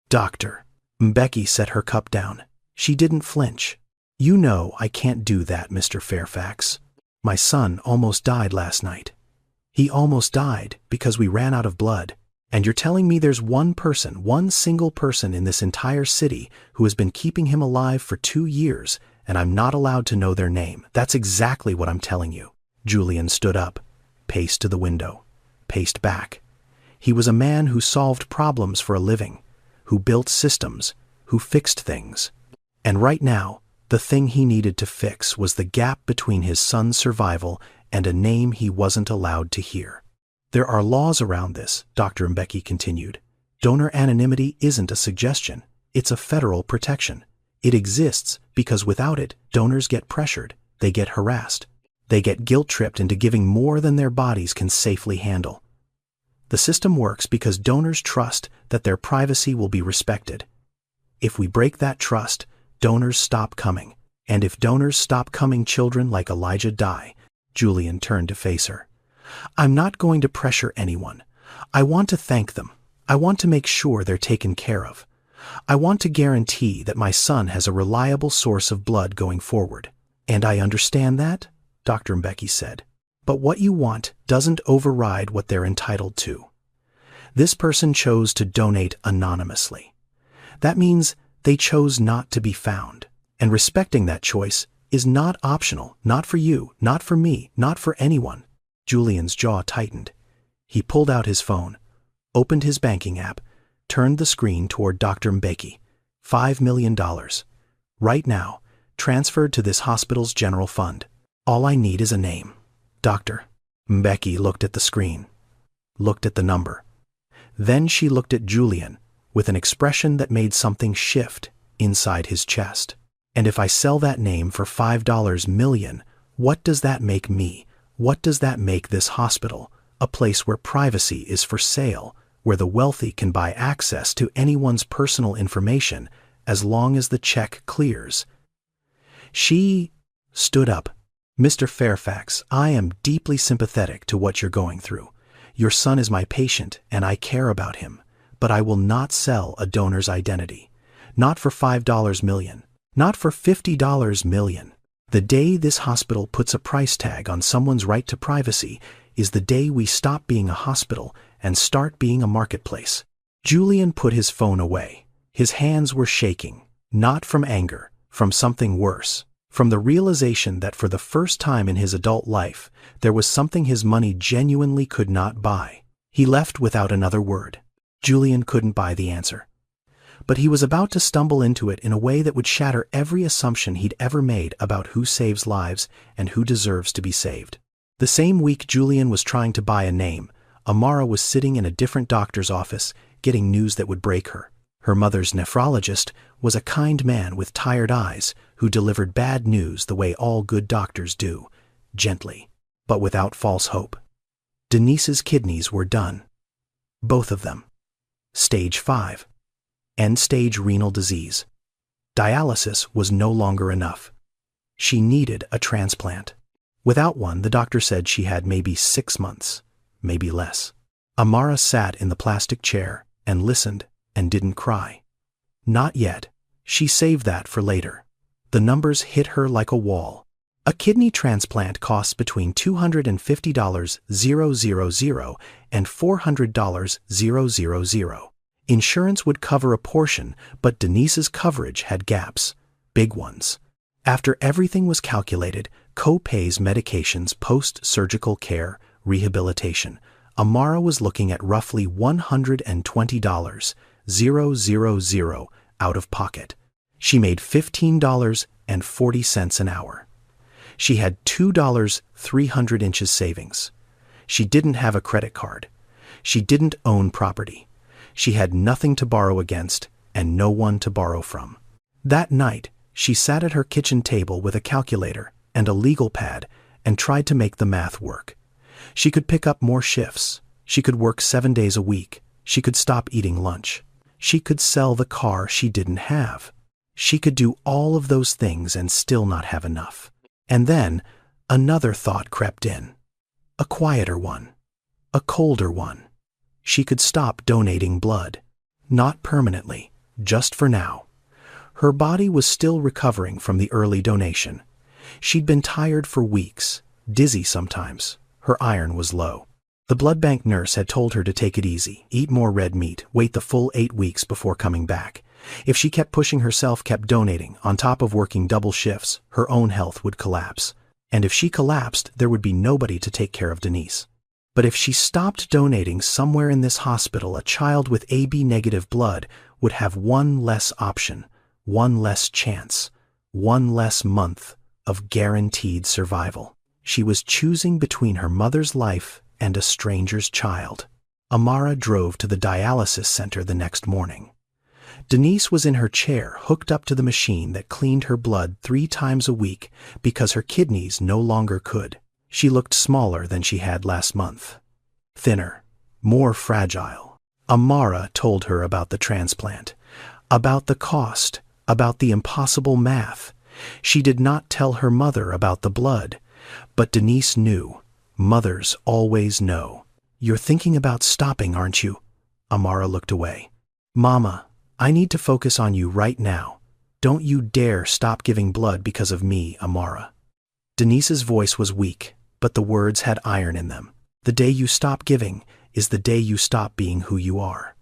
"Doctor." Mbeki set her cup down. She didn't flinch. "You know I can't do that, Mr. Fairfax. My son almost died last night. He almost died because we ran out of blood. And you're telling me there's one person, one single person in this entire city who has been keeping him alive for 2 years, and I'm not allowed to know their name. That's exactly what I'm telling you. Julian stood up, paced to the window, paced back. He was a man who solved problems for a living, who built systems, who fixed things. And right now, the thing he needed to fix was the gap between his son's survival and a name he wasn't allowed to hear. There are laws around this, Dr. Mbeki continued. Donor anonymity isn't a suggestion. It's a federal protection. It exists because without it, donors get pressured, they get harassed, they get guilt-tripped into giving more than their bodies can safely handle. The system works because donors trust that their privacy will be respected. If we break that trust, donors stop coming. And if donors stop coming, children like Elijah die. Julian turned to face her. I'm not going to pressure anyone. I want to thank them. I want to make sure they're taken care of. I want to guarantee that my son has a reliable source of blood going forward. And I understand that, Dr. Mbeki said. But what you want doesn't override what they're entitled to. This person chose to donate anonymously. That means they chose not to be found. And respecting that choice is not optional, not for you, not for me, not for anyone. Julian's jaw tightened. He pulled out his phone, opened his banking app, turned the screen toward Dr. Mbeki. $5 million. Right now, transferred to this hospital's general fund. All I need is a name. Dr. Mbeki looked at the screen, looked at the number. Then she looked at Julian with an expression that made something shift inside his chest. And if I sell that name for $5 million, what does that make me? What does that make this hospital? A place where privacy is for sale, where the wealthy can buy access to anyone's personal information as long as the check clears. She stood up. Mr. Fairfax, I am deeply sympathetic to what you're going through. Your son is my patient and I care about him, but I will not sell a donor's identity. Not for $5 million. Not for $50 million. The day this hospital puts a price tag on someone's right to privacy is the day we stop being a hospital and start being a marketplace. Julian put his phone away. His hands were shaking, not from anger, from something worse, from the realization that for the first time in his adult life, there was something his money genuinely could not buy. He left without another word. Julian couldn't buy the answer. But he was about to stumble into it in a way that would shatter every assumption he'd ever made about who saves lives and who deserves to be saved. The same week Julian was trying to buy a name, Amara was sitting in a different doctor's office, getting news that would break her. Her mother's nephrologist was a kind man with tired eyes who delivered bad news the way all good doctors do, gently, but without false hope. Denise's kidneys were done. Both of them. Stage 5. End-stage renal disease. Dialysis was no longer enough. She needed a transplant. Without one, the doctor said she had maybe 6 months, maybe less. Amara sat in the plastic chair and listened and didn't cry. Not yet. She saved that for later. The numbers hit her like a wall. A kidney transplant costs between $250,000 and $400,000. Insurance would cover a portion, but Denise's coverage had gaps, big ones. After everything was calculated, co-pays, medications, post-surgical care, rehabilitation, Amara was looking at roughly $120,000 out of pocket. She made $15.40 an hour. She had $2.300 savings. She didn't have a credit card. She didn't own property. She had nothing to borrow against and no one to borrow from. That night, she sat at her kitchen table with a calculator and a legal pad and tried to make the math work. She could pick up more shifts. She could work 7 days a week. She could stop eating lunch. She could sell the car she didn't have. She could do all of those things and still not have enough. And then, another thought crept in. A quieter one. A colder one. She could stop donating blood. Not permanently, just for now. Her body was still recovering from the early donation. She'd been tired for weeks, dizzy sometimes. Her iron was low. The blood bank nurse had told her to take it easy, eat more red meat, wait the full 8 weeks before coming back. If she kept pushing herself, kept donating, on top of working double shifts, her own health would collapse. And if she collapsed, there would be nobody to take care of Denise. But if she stopped donating somewhere in this hospital, a child with AB negative blood would have one less option, one less chance, one less month of guaranteed survival. She was choosing between her mother's life and a stranger's child. Amara drove to the dialysis center the next morning. Denise was in her chair, hooked up to the machine that cleaned her blood 3 times a week because her kidneys no longer could. She looked smaller than she had last month. Thinner, more fragile. Amara told her about the transplant, about the cost, about the impossible math. She did not tell her mother about the blood, but Denise knew. Mothers always know. "You're thinking about stopping, aren't you?" Amara looked away. "Mama, I need to focus on you right now. Don't you dare stop giving blood because of me, Amara." Denise's voice was weak, but the words had iron in them. "The day you stop giving is the day you stop being who you are."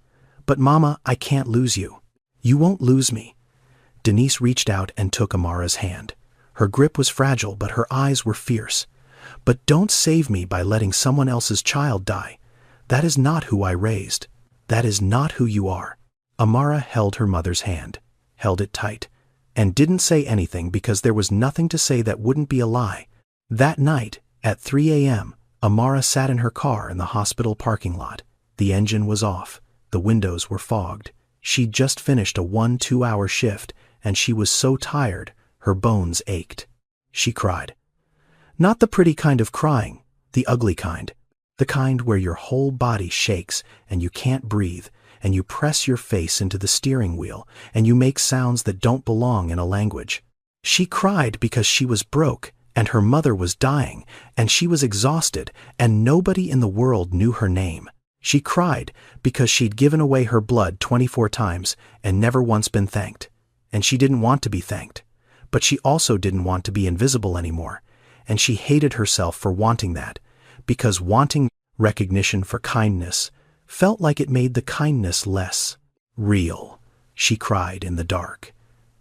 "But Mama, I can't lose you." "You won't lose me." Denise reached out and took Amara's hand. Her grip was fragile, but her eyes were fierce. "But don't save me by letting someone else's child die. That is not who I raised. That is not who you are." Amara held her mother's hand, held it tight, and didn't say anything because there was nothing to say that wouldn't be a lie. That night, at 3 a.m., Amara sat in her car in the hospital parking lot. The engine was off. The windows were fogged. She'd just finished a 1-2-hour shift, and she was so tired, her bones ached. She cried. Not the pretty kind of crying, the ugly kind. The kind where your whole body shakes and you can't breathe, and you press your face into the steering wheel, and you make sounds that don't belong in a language. She cried because she was broke, and her mother was dying, and she was exhausted, and nobody in the world knew her name. She cried because she'd given away her blood 24 times and never once been thanked. And she didn't want to be thanked. But she also didn't want to be invisible anymore. And she hated herself for wanting that, because wanting recognition for kindness felt like it made the kindness less real. She cried in the dark,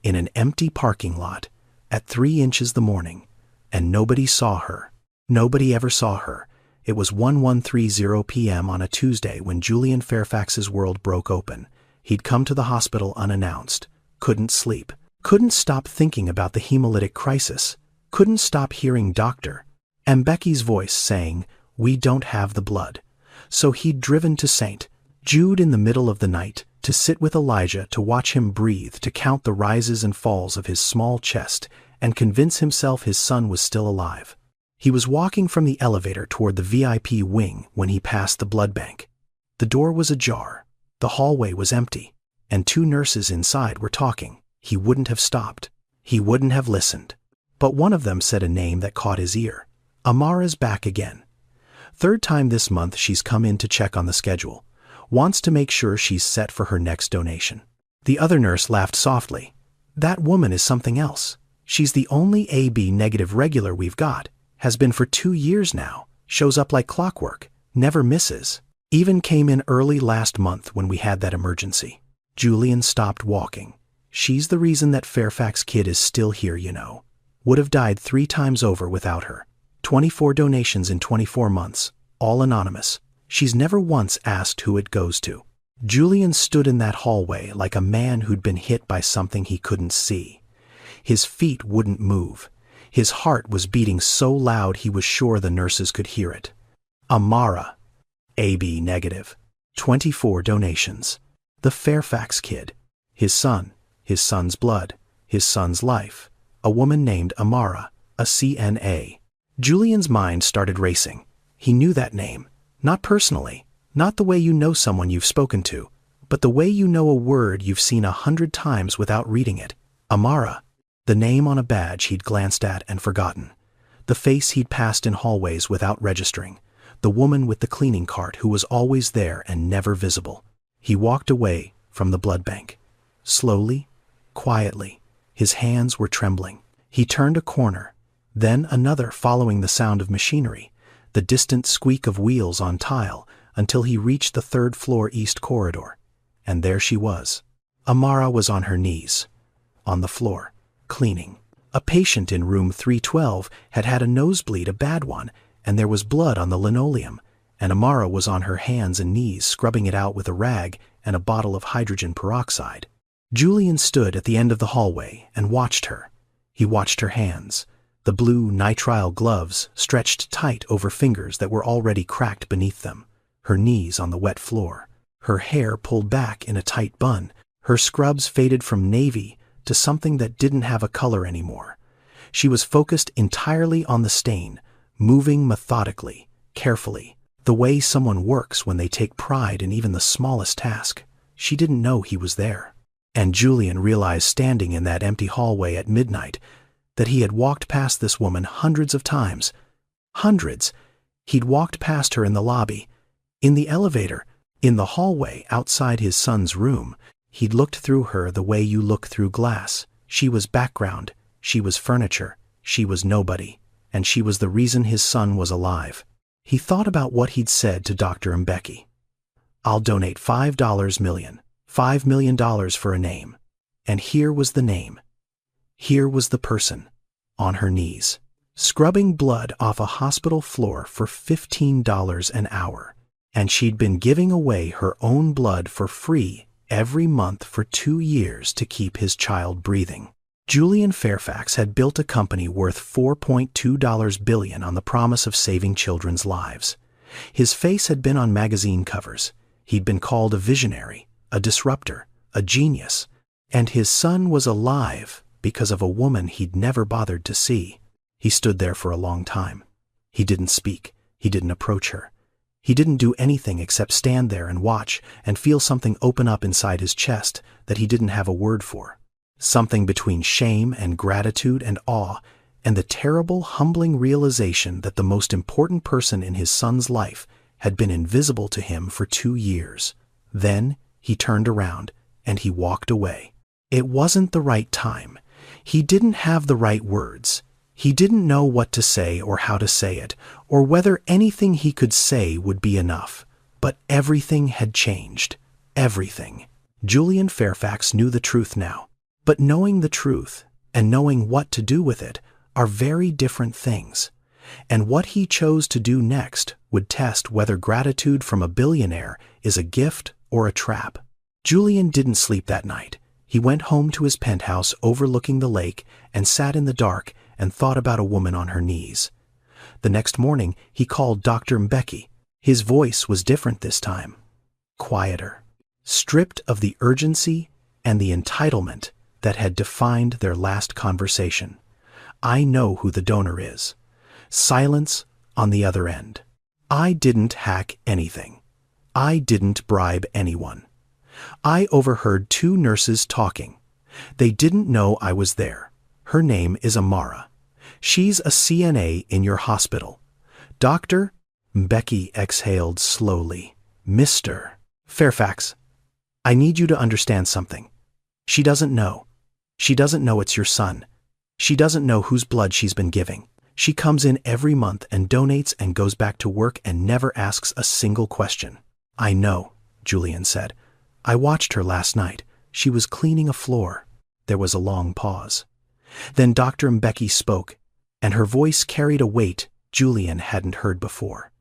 in an empty parking lot, at 3 inches the morning, and nobody saw her. Nobody ever saw her. It was 11:30 p.m. on a Tuesday when Julian Fairfax's world broke open. He'd come to the hospital unannounced, couldn't sleep, couldn't stop thinking about the hemolytic crisis, couldn't stop hearing Dr. Mbecky's voice saying, "We don't have the blood." So he'd driven to St. Jude in the middle of the night to sit with Elijah, to watch him breathe, to count the rises and falls of his small chest, and convince himself his son was still alive. He was walking from the elevator toward the VIP wing when he passed the blood bank. The door was ajar, the hallway was empty, and 2 nurses inside were talking. He wouldn't have stopped. He wouldn't have listened. But one of them said a name that caught his ear. "Amara's back again. 3rd time this month she's come in to check on the schedule. Wants to make sure she's set for her next donation." The other nurse laughed softly. "That woman is something else. She's the only AB negative regular we've got. Has been for 2 years now. Shows up like clockwork. Never misses. Even came in early last month when we had that emergency." Julian stopped walking. "She's the reason that Fairfax kid is still here, you know. Would have died 3 times over without her. 24 donations in 24 months, all anonymous. She's never once asked who it goes to." Julian stood in that hallway like a man who'd been hit by something he couldn't see. His feet wouldn't move. His heart was beating so loud he was sure the nurses could hear it. Amara, AB negative, 24 donations. The Fairfax kid. His son, his son's blood, his son's life. A woman named Amara, a CNA. Julian's mind started racing. He knew that name. Not personally, not the way you know someone you've spoken to, but the way you know a word you've seen 100 times without reading it. Amara. The name on a badge he'd glanced at and forgotten. The face he'd passed in hallways without registering. The woman with the cleaning cart who was always there and never visible. He walked away from the blood bank. Slowly, quietly. His hands were trembling. He turned a corner, then another, following the sound of machinery. the distant squeak of wheels on tile, until he reached the third-floor east corridor. And there she was. Amara was on her knees, on the floor, cleaning. A patient in room 312 had had a nosebleed, a bad one, and there was blood on the linoleum, and Amara was on her hands and knees scrubbing it out with a rag and a bottle of hydrogen peroxide. Julian stood at the end of the hallway and watched her. He watched her hands, the blue nitrile gloves stretched tight over fingers that were already cracked beneath them, her knees on the wet floor, her hair pulled back in a tight bun, her scrubs faded from navy to something that didn't have a color anymore. She was focused entirely on the stain, moving methodically, carefully, the way someone works when they take pride in even the smallest task. She didn't know he was there. And Julian realized, standing in that empty hallway at midnight, that he had walked past this woman hundreds of times. Hundreds. He'd walked past her in the lobby, in the elevator, in the hallway outside his son's room. He'd looked through her the way you look through glass. She was background, she was furniture, she was nobody, and she was the reason his son was alive. He thought about what he'd said to Dr. Mbeki. "I'll donate $5 million, $5 million for a name." And here was the name. Here was the person, on her knees, scrubbing blood off a hospital floor for $15 an hour. And she'd been giving away her own blood for free every month for 2 years to keep his child breathing. Julian Fairfax had built a company worth $4.2 billion on the promise of saving children's lives. His face had been on magazine covers. He'd been called a visionary, a disruptor, a genius. And his son was alive because of a woman he'd never bothered to see. He stood there for a long time. He didn't speak. He didn't approach her. He didn't do anything except stand there and watch and feel something open up inside his chest that he didn't have a word for. Something between shame and gratitude and awe, and the terrible, humbling realization that the most important person in his son's life had been invisible to him for 2 years. Then he turned around and he walked away. It wasn't the right time. He didn't have the right words. He didn't know what to say or how to say it, or whether anything he could say would be enough. But everything had changed. Everything. Julian Fairfax knew the truth now. But knowing the truth and knowing what to do with it are very different things. And what he chose to do next would test whether gratitude from a billionaire is a gift or a trap. Julian didn't sleep that night. He went home to his penthouse overlooking the lake and sat in the dark and thought about a woman on her knees. The next morning, he called Dr. Mbeki. His voice was different this time. Quieter. Stripped of the urgency and the entitlement that had defined their last conversation. "I know who the donor is." Silence on the other end. "I didn't hack anything. I didn't bribe anyone. I overheard 2 nurses talking. They didn't know I was there. Her name is Amara. She's a CNA in your hospital. Dr. Mbeki exhaled slowly. "Mr. Fairfax, I need you to understand something. She doesn't know. She doesn't know it's your son. She doesn't know whose blood she's been giving. She comes in every month and donates and goes back to work and never asks a single question." "I know," Julian said. "I watched her last night. She was cleaning a floor." There was a long pause. Then Dr. Mbeki spoke, and her voice carried a weight Julian hadn't heard before.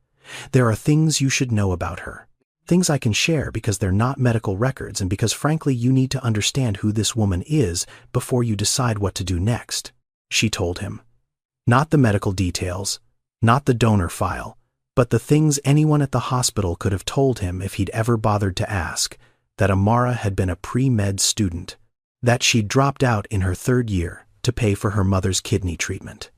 "There are things you should know about her. Things I can share because they're not medical records and because frankly you need to understand who this woman is before you decide what to do next," she told him. Not the medical details, not the donor file, but the things anyone at the hospital could have told him if he'd ever bothered to ask: that Amara had been a pre-med student, that she'd dropped out in her 3rd year to pay for her mother's kidney treatment,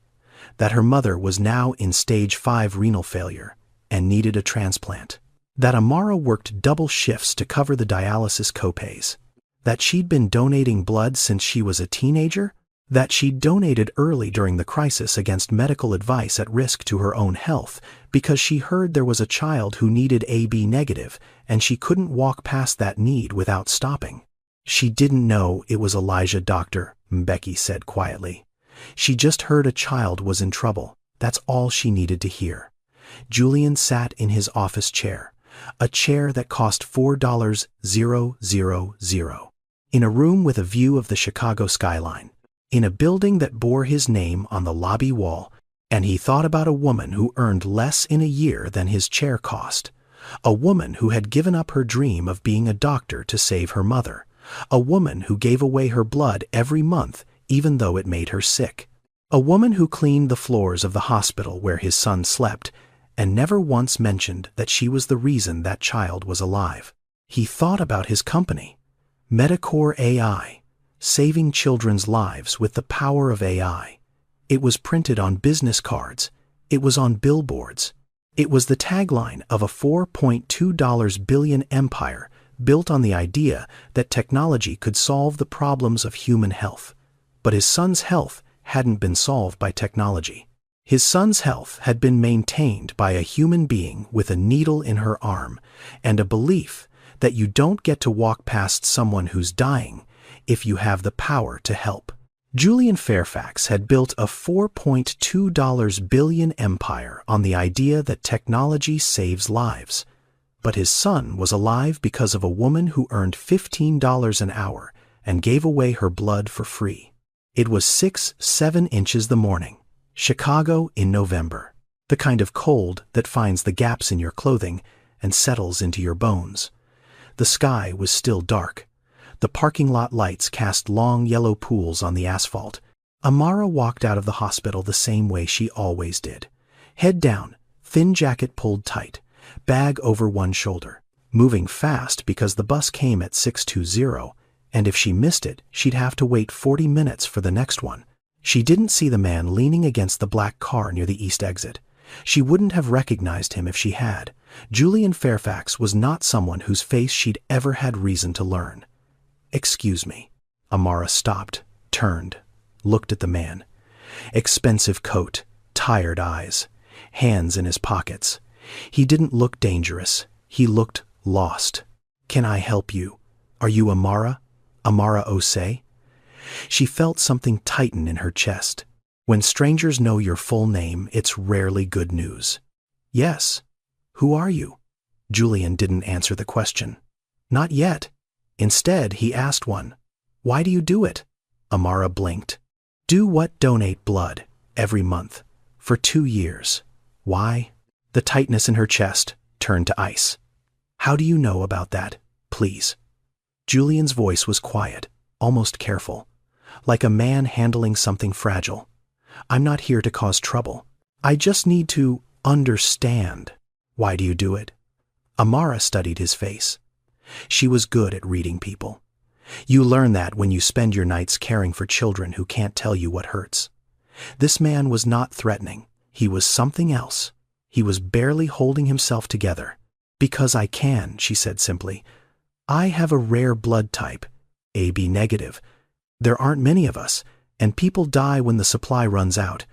that her mother was now in stage 5 renal failure and needed a transplant, that Amara worked double shifts to cover the dialysis copays, that she'd been donating blood since she was a teenager, that she'd donated early during the crisis against medical advice at risk to her own health because she heard there was a child who needed AB negative and she couldn't walk past that need without stopping. She didn't know it was Elijah, Dr. Mbeki said quietly. She just heard a child was in trouble. That's all she needed to hear. Julian sat in his office chair, a chair that cost $4,000, in a room with a view of the Chicago skyline, in a building that bore his name on the lobby wall, and he thought about a woman who earned less in a year than his chair cost, a woman who had given up her dream of being a doctor to save her mother, a woman who gave away her blood every month even though it made her sick, a woman who cleaned the floors of the hospital where his son slept and never once mentioned that she was the reason that child was alive. He thought about his company, Medicore AI, saving children's lives with the power of AI. It was printed on business cards. It was on billboards. It was the tagline of a $4.2 billion empire built on the idea that technology could solve the problems of human health. But his son's health hadn't been solved by technology. His son's health had been maintained by a human being with a needle in her arm and a belief that you don't get to walk past someone who's dying if you have the power to help. Julian Fairfax had built a $4.2 billion empire on the idea that technology saves lives. But his son was alive because of a woman who earned $15 an hour and gave away her blood for free. It was 6-7 inches the morning, Chicago in November, the kind of cold that finds the gaps in your clothing and settles into your bones. The sky was still dark. The parking lot lights cast long yellow pools on the asphalt. Amara walked out of the hospital the same way she always did. Head down, thin jacket pulled tight, bag over one shoulder, moving fast because the bus came at 6:20, and if she missed it, she'd have to wait 40 minutes for the next one. She didn't see the man leaning against the black car near the east exit. She wouldn't have recognized him if she had. Julian Fairfax was not someone whose face she'd ever had reason to learn. "Excuse me." Amara stopped, turned, looked at the man. Expensive coat, tired eyes, hands in his pockets. He didn't look dangerous. He looked lost. "Can I help you? Are you Amara? Amara Osei?" She felt something tighten in her chest. When strangers know your full name, it's rarely good news. "Yes. Who are you?" Julian didn't answer the question. Not yet. Instead, he asked one. "Why do you do it?" Amara blinked. "Do what? Donate blood. Every month. For 2 years. Why?" The tightness in her chest turned to ice. "How do you know about that? Please." Julian's voice was quiet, almost careful, like a man handling something fragile. "I'm not here to cause trouble. I just need to understand. Why do you do it?" Amara studied his face. She was good at reading people. You learn that when you spend your nights caring for children who can't tell you what hurts. This man was not threatening. He was something else. He was barely holding himself together. "Because I can," she said simply. "I have a rare blood type, AB negative. There aren't many of us, and people die when the supply runs out.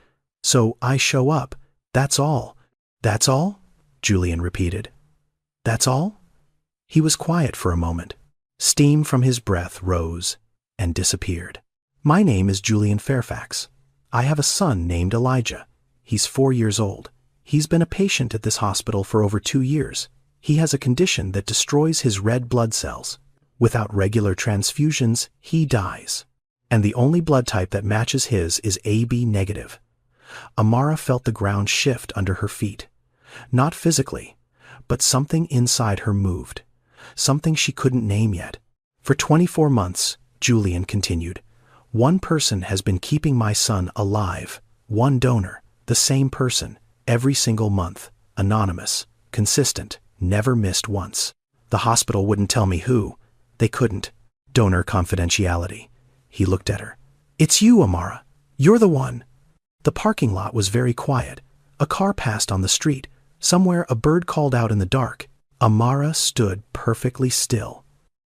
So I show up. That's all." "That's all?" Julian repeated. "That's all?" He was quiet for a moment. Steam from his breath rose and disappeared. "My name is Julian Fairfax. I have a son named Elijah. He's 4 years old. He's been a patient at this hospital for over 2 years. He has a condition that destroys his red blood cells. Without regular transfusions, he dies. And the only blood type that matches his is AB negative." Amara felt the ground shift under her feet. Not physically, but something inside her moved. Something she couldn't name yet. "For 24 months, Julian continued, one person has been keeping my son alive. One donor, the same person, every single month, anonymous, consistent, never missed once. The hospital wouldn't tell me who. They couldn't. Donor confidentiality." He looked at her. "It's you, Amara. You're the one." The parking lot was very quiet. A car passed on the street. Somewhere a bird called out in the dark. Amara stood perfectly still.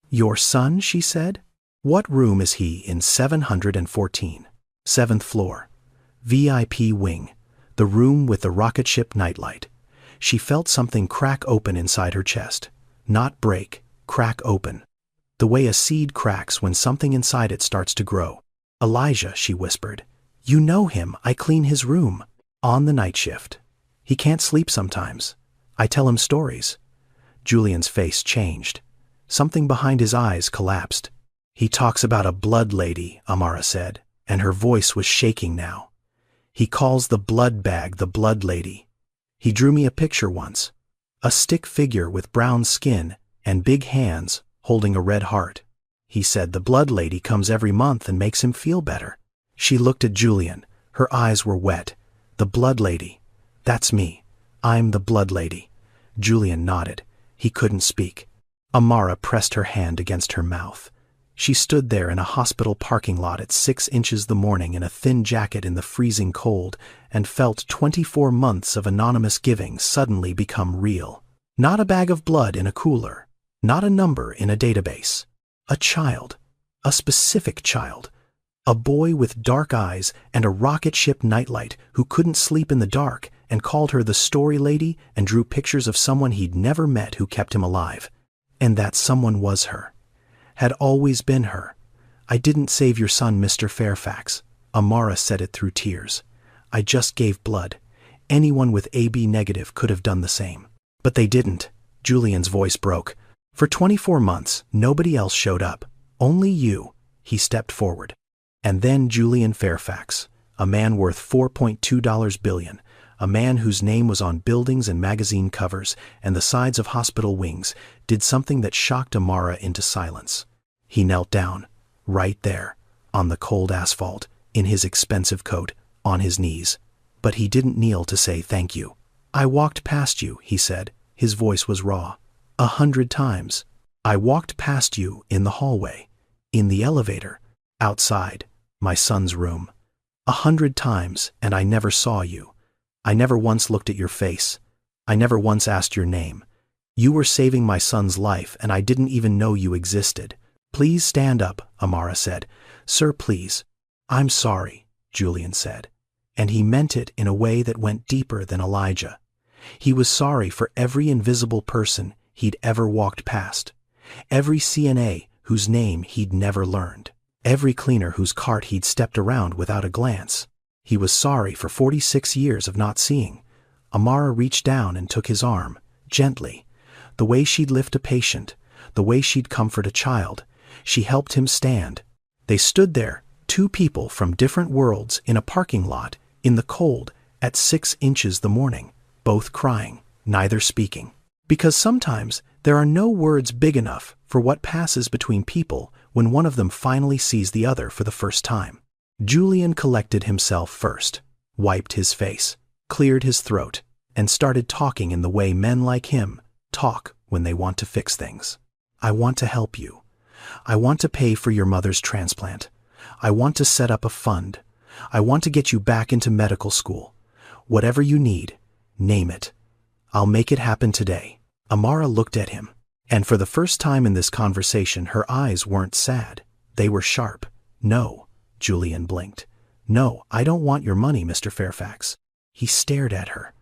"Your son?" she said. "What room is he in 714? 7th floor. VIP wing. The room with the rocket ship nightlight." She felt something crack open inside her chest. Not break, crack open. The way a seed cracks when something inside it starts to grow. "Elijah," she whispered. "You know him. I clean his room. On the night shift." He can't sleep sometimes. I tell him stories." Julian's face changed. Something behind his eyes collapsed. "He talks about a blood lady," Amara said, and her voice was shaking now. "He calls the blood bag the blood lady. He drew me a picture once. A stick figure with brown skin and big hands holding a red heart. He said the blood lady comes every month and makes him feel better." She looked at Julian. Her eyes were wet. "The blood lady. That's me. I'm the blood lady." Julian nodded. He couldn't speak. Amara pressed her hand against her mouth. She stood there in a hospital parking lot at 6 inches the morning in a thin jacket in the freezing cold and felt 24 months of anonymous giving suddenly become real. Not a bag of blood in a cooler. Not a number in a database. A child. A specific child. A boy with dark eyes and a rocket ship nightlight who couldn't sleep in the dark and called her the story lady and drew pictures of someone he'd never met who kept him alive. And that someone was her. Had always been her. "I didn't save your son, Mr. Fairfax." Amara said it through tears. "I just gave blood. Anyone with AB negative could have done the same. But they didn't." Julian's voice broke. "For 24 months, nobody else showed up. Only you." He stepped forward. And then Julian Fairfax, a man worth $4.2 billion, a man whose name was on buildings and magazine covers and the sides of hospital wings, did something that shocked Amara into silence. He knelt down, right there, on the cold asphalt, in his expensive coat, on his knees. But he didn't kneel to say thank you. "I walked past you," he said. His voice was raw. 100 times. "I walked past you in the hallway, in the elevator, outside, my son's room. 100 times, and I never saw you. I never once looked at your face. I never once asked your name. You were saving my son's life, and I didn't even know you existed." "Please stand up," Amara said. "Sir, please." "I'm sorry," Julian said. And he meant it in a way that went deeper than Elijah. He was sorry for every invisible person he'd ever walked past, every CNA whose name he'd never learned, every cleaner whose cart he'd stepped around without a glance. He was sorry for 46 years of not seeing. Amara reached down and took his arm, gently. The way she'd lift a patient, the way she'd comfort a child. She helped him stand. They stood there, 2 people from different worlds in a parking lot, in the cold, at 6 inches the morning, both crying, neither speaking. Because sometimes there are no words big enough for what passes between people when one of them finally sees the other for the first time. Julian collected himself first, wiped his face, cleared his throat, and started talking in the way men like him talk when they want to fix things. "I want to help you. I want to pay for your mother's transplant. I want to set up a fund. I want to get you back into medical school. Whatever you need, name it. I'll make it happen today." Amara looked at him, and for the first time in this conversation her eyes weren't sad. They were sharp. "No." Julian blinked. "No, I don't want your money, Mr. Fairfax." He stared at her.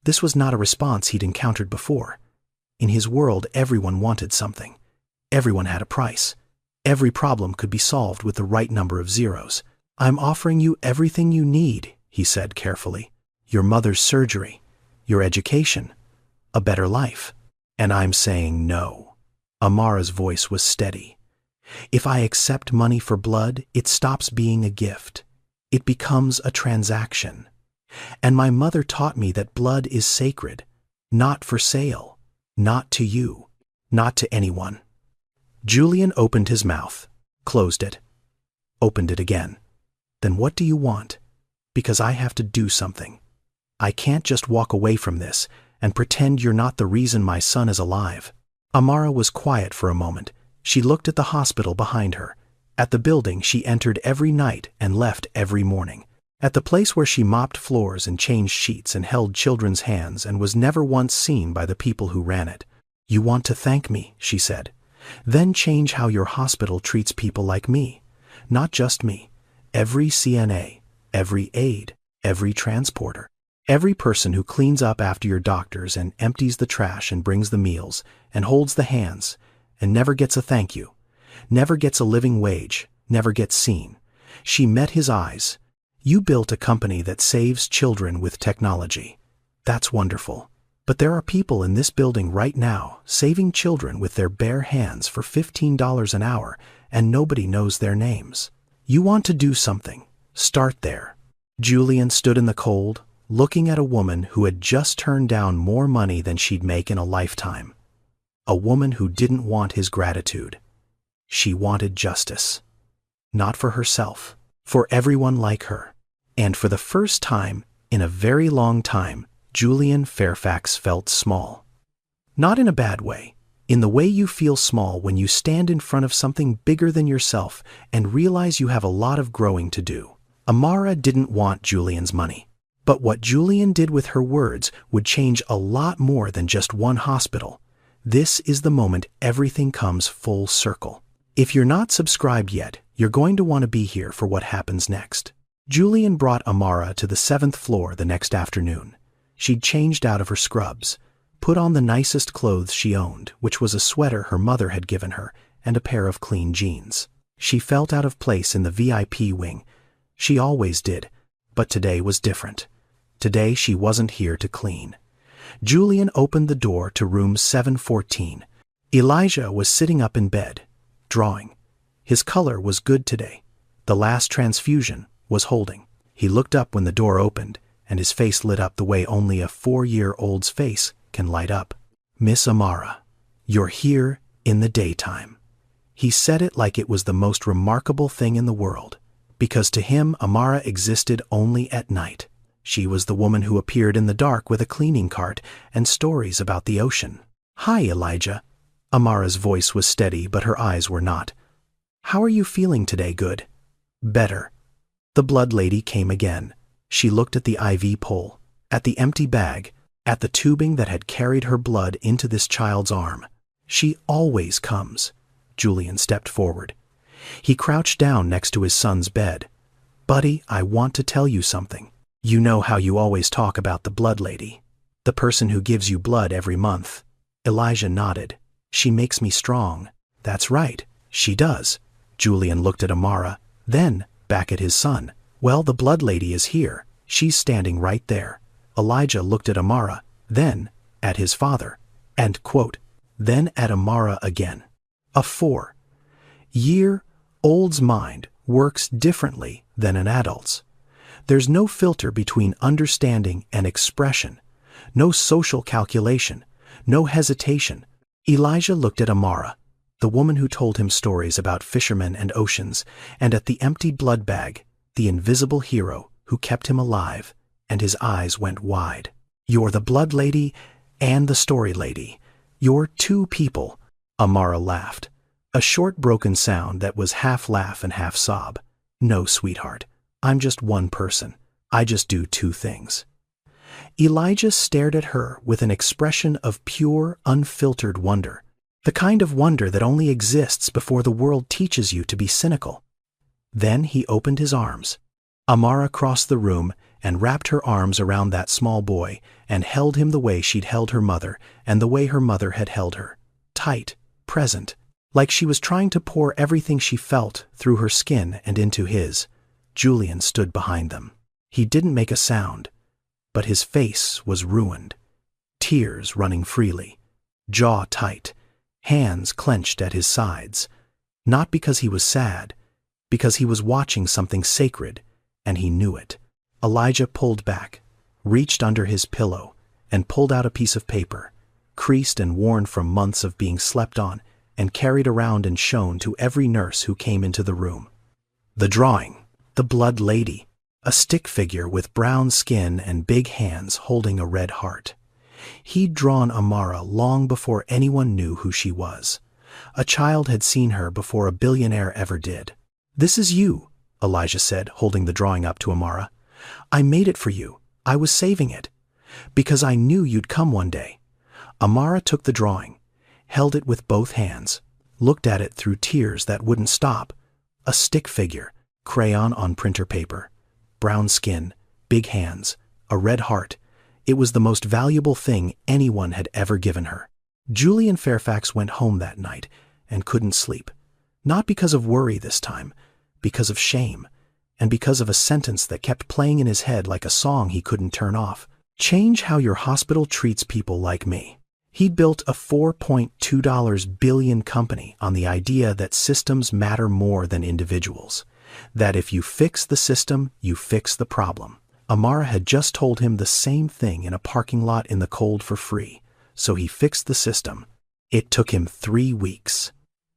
This was not a response he'd encountered before. In his world, everyone wanted something. Everyone had a price. Every problem could be solved with the right number of zeros. "I'm offering you everything you need," he said carefully. "Your mother's surgery, your education, a better life. And I'm saying no." Amara's voice was steady. "If I accept money for blood, it stops being a gift. It becomes a transaction. And my mother taught me that blood is sacred, not for sale, not to you, not to anyone." Julian opened his mouth, closed it, opened it again. "Then what do you want? Because I have to do something. I can't just walk away from this and pretend you're not the reason my son is alive." Amara was quiet for a moment. She looked at the hospital behind her, at the building she entered every night and left every morning, at the place where she mopped floors and changed sheets and held children's hands and was never once seen by the people who ran it. "You want to thank me," she said. "Then change how your hospital treats people like me. Not just me. Every CNA, every aide, every transporter. Every person who cleans up after your doctors and empties the trash and brings the meals and holds the hands and never gets a thank you, never gets a living wage, never gets seen." She met his eyes. "You built a company that saves children with technology. That's wonderful. But there are people in this building right now saving children with their bare hands for $15 an hour, and nobody knows their names. You want to do something. Start there. Julian stood in the cold, looking at a woman who had just turned down more money than she'd make in a lifetime. A woman who didn't want his gratitude. She wanted justice. Not for herself, for everyone like her. And for the first time in a very long time, Julian Fairfax felt small. Not in a bad way, in the way you feel small when you stand in front of something bigger than yourself and realize you have a lot of growing to do. Amara didn't want Julian's money. But what Julian did with her words would change a lot more than just one hospital. This is the moment everything comes full circle. If you're not subscribed yet, you're going to want to be here for what happens next. Julian brought Amara to the 7th floor the next afternoon. She'd changed out of her scrubs, put on the nicest clothes she owned, which was a sweater her mother had given her, and a pair of clean jeans. She felt out of place in the VIP wing. She always did, but today was different. Today she wasn't here to clean. Julian opened the door to room 714. Elijah was sitting up in bed, drawing. His color was good today. The last transfusion was holding. He looked up when the door opened, and his face lit up the way only a 4-year-old's face can light up. "Miss Amara, you're here in the daytime." He said it like it was the most remarkable thing in the world, because to him Amara existed only at night. She was the woman who appeared in the dark with a cleaning cart and stories about the ocean. "Hi, Elijah." Amara's voice was steady, but her eyes were not. "How are you feeling today, good?" "Better." The blood lady came again. She looked at the IV pole, at the empty bag, at the tubing that had carried her blood into this child's arm. "She always comes." Julian stepped forward. He crouched down next to his son's bed. "Buddy, I want to tell you something. You know how you always talk about the blood lady, the person who gives you blood every month." Elijah nodded. "She makes me strong." "That's right, she does." Julian looked at Amara, then back at his son. "Well, the blood lady is here. She's standing right there." Elijah looked at Amara, then at his father, and quote, then at Amara again. A 4-year-old's mind works differently than an adult's. There's no filter between understanding and expression, no social calculation, no hesitation. Elijah looked at Amara, the woman who told him stories about fishermen and oceans, and at the empty blood bag, the invisible hero who kept him alive, and his eyes went wide. "You're the blood lady and the story lady. You're two people." Amara laughed, a short broken sound that was half laugh and half sob. "No, sweetheart. I'm just one person. I just do two things." Elijah stared at her with an expression of pure, unfiltered wonder, the kind of wonder that only exists before the world teaches you to be cynical. Then he opened his arms. Amara crossed the room and wrapped her arms around that small boy and held him the way she'd held her mother and the way her mother had held her, tight, present, like she was trying to pour everything she felt through her skin and into his. Julian stood behind them. He didn't make a sound, but his face was ruined, tears running freely, jaw tight, hands clenched at his sides, not because he was sad, because he was watching something sacred, and he knew it. Elijah pulled back, reached under his pillow, and pulled out a piece of paper, creased and worn from months of being slept on, and carried around and shown to every nurse who came into the room. The drawing. The blood lady, a stick figure with brown skin and big hands holding a red heart. He'd drawn Amara long before anyone knew who she was. A child had seen her before a billionaire ever did. "This is you," Elijah said, holding the drawing up to Amara. "I made it for you. I was saving it. Because I knew you'd come one day." Amara took the drawing, held it with both hands, looked at it through tears that wouldn't stop. A stick figure. Crayon on printer paper, brown skin, big hands, a red heart. It was the most valuable thing anyone had ever given her. Julian Fairfax went home that night and couldn't sleep. Not because of worry this time, because of shame, and because of a sentence that kept playing in his head like a song he couldn't turn off. Change how your hospital treats people like me. He'd built a $4.2 billion company on the idea that systems matter more than individuals. That if you fix the system, you fix the problem. Amara had just told him the same thing in a parking lot in the cold for free, so he fixed the system. It took him 3 weeks.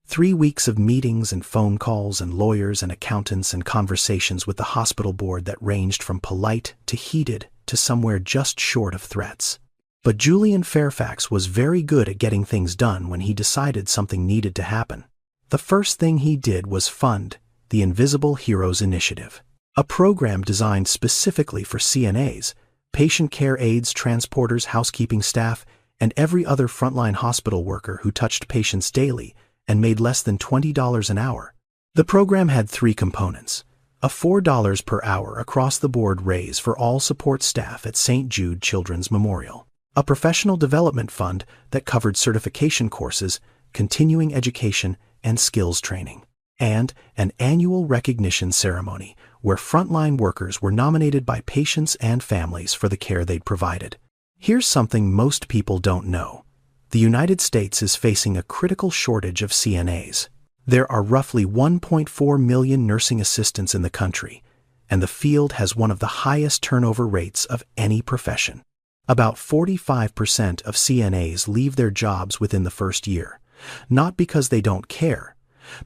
3 weeks of meetings and phone calls and lawyers and accountants and conversations with the hospital board that ranged from polite to heated to somewhere just short of threats. But Julian Fairfax was very good at getting things done when he decided something needed to happen. The first thing he did was fund the Invisible Heroes Initiative, a program designed specifically for CNAs, patient care aides, transporters, housekeeping staff, and every other frontline hospital worker who touched patients daily and made less than $20 an hour. The program had 3 components: a $4 per hour across-the-board raise for all support staff at St. Jude Children's Memorial, a professional development fund that covered certification courses, continuing education, and skills training, and an annual recognition ceremony where frontline workers were nominated by patients and families for the care they'd provided. Here's something most people don't know. The United States is facing a critical shortage of CNAs. There are roughly 1.4 million nursing assistants in the country, and the field has one of the highest turnover rates of any profession. About 45% of CNAs leave their jobs within the first year, not because they don't care,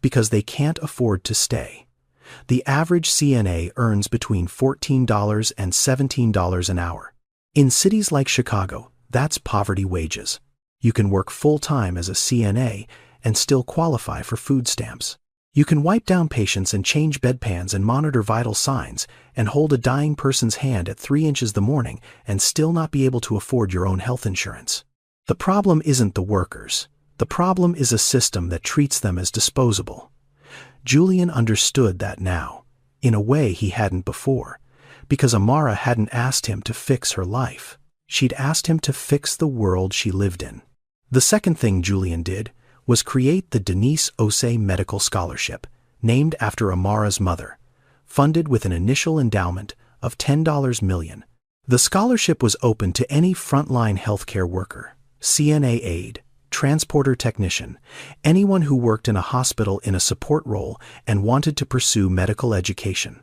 because they can't afford to stay. The average CNA earns between $14 and $17 an hour. In cities like Chicago, that's poverty wages. You can work full-time as a CNA and still qualify for food stamps. You can wipe down patients and change bedpans and monitor vital signs and hold a dying person's hand at 3 inches the morning and still not be able to afford your own health insurance. The problem isn't the workers. The problem is a system that treats them as disposable. Julian understood that now, in a way he hadn't before, because Amara hadn't asked him to fix her life. She'd asked him to fix the world she lived in. The second thing Julian did was create the Denise Osei Medical Scholarship, named after Amara's mother, funded with an initial endowment of $10 million. The scholarship was open to any frontline healthcare worker, CNA aide, transporter technician, anyone who worked in a hospital in a support role and wanted to pursue medical education.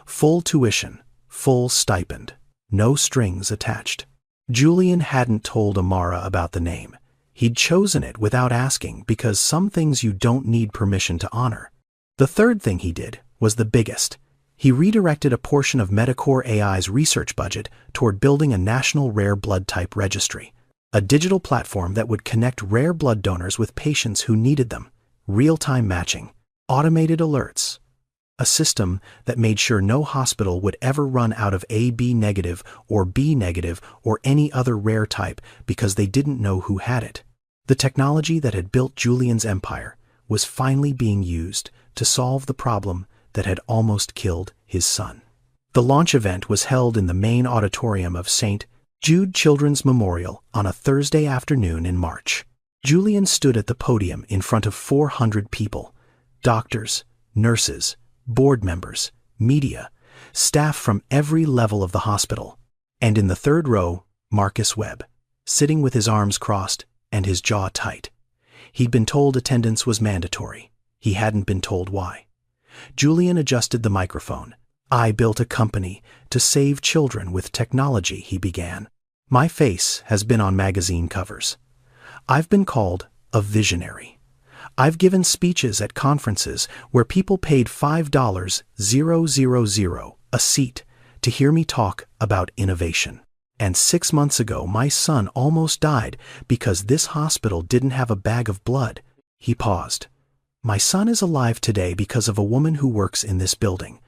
Full tuition, full stipend, no strings attached. Julian hadn't told Amara about the name. He'd chosen it without asking because some things you don't need permission to honor. The third thing he did was the biggest. He redirected a portion of Medicor AI's research budget toward building a national rare blood type registry, a digital platform that would connect rare blood donors with patients who needed them, real-time matching, automated alerts, a system that made sure no hospital would ever run out of AB negative or B negative or any other rare type because they didn't know who had it. The technology that had built Julian's empire was finally being used to solve the problem that had almost killed his son. The launch event was held in the main auditorium of St. Jude Children's Memorial on a Thursday afternoon in March. Julian stood at the podium in front of 400 people, doctors, nurses, board members, media, staff from every level of the hospital, and in the third row, Marcus Webb, sitting with his arms crossed and his jaw tight. He'd been told attendance was mandatory. He hadn't been told why. Julian adjusted the microphone. "I built a company to save children with technology," he began. "My face has been on magazine covers. I've been called a visionary. I've given speeches at conferences where people paid $5,000 a seat to hear me talk about innovation. And 6 months ago, my son almost died because this hospital didn't have a bag of blood." He paused. "My son is alive today because of a woman who works in this building.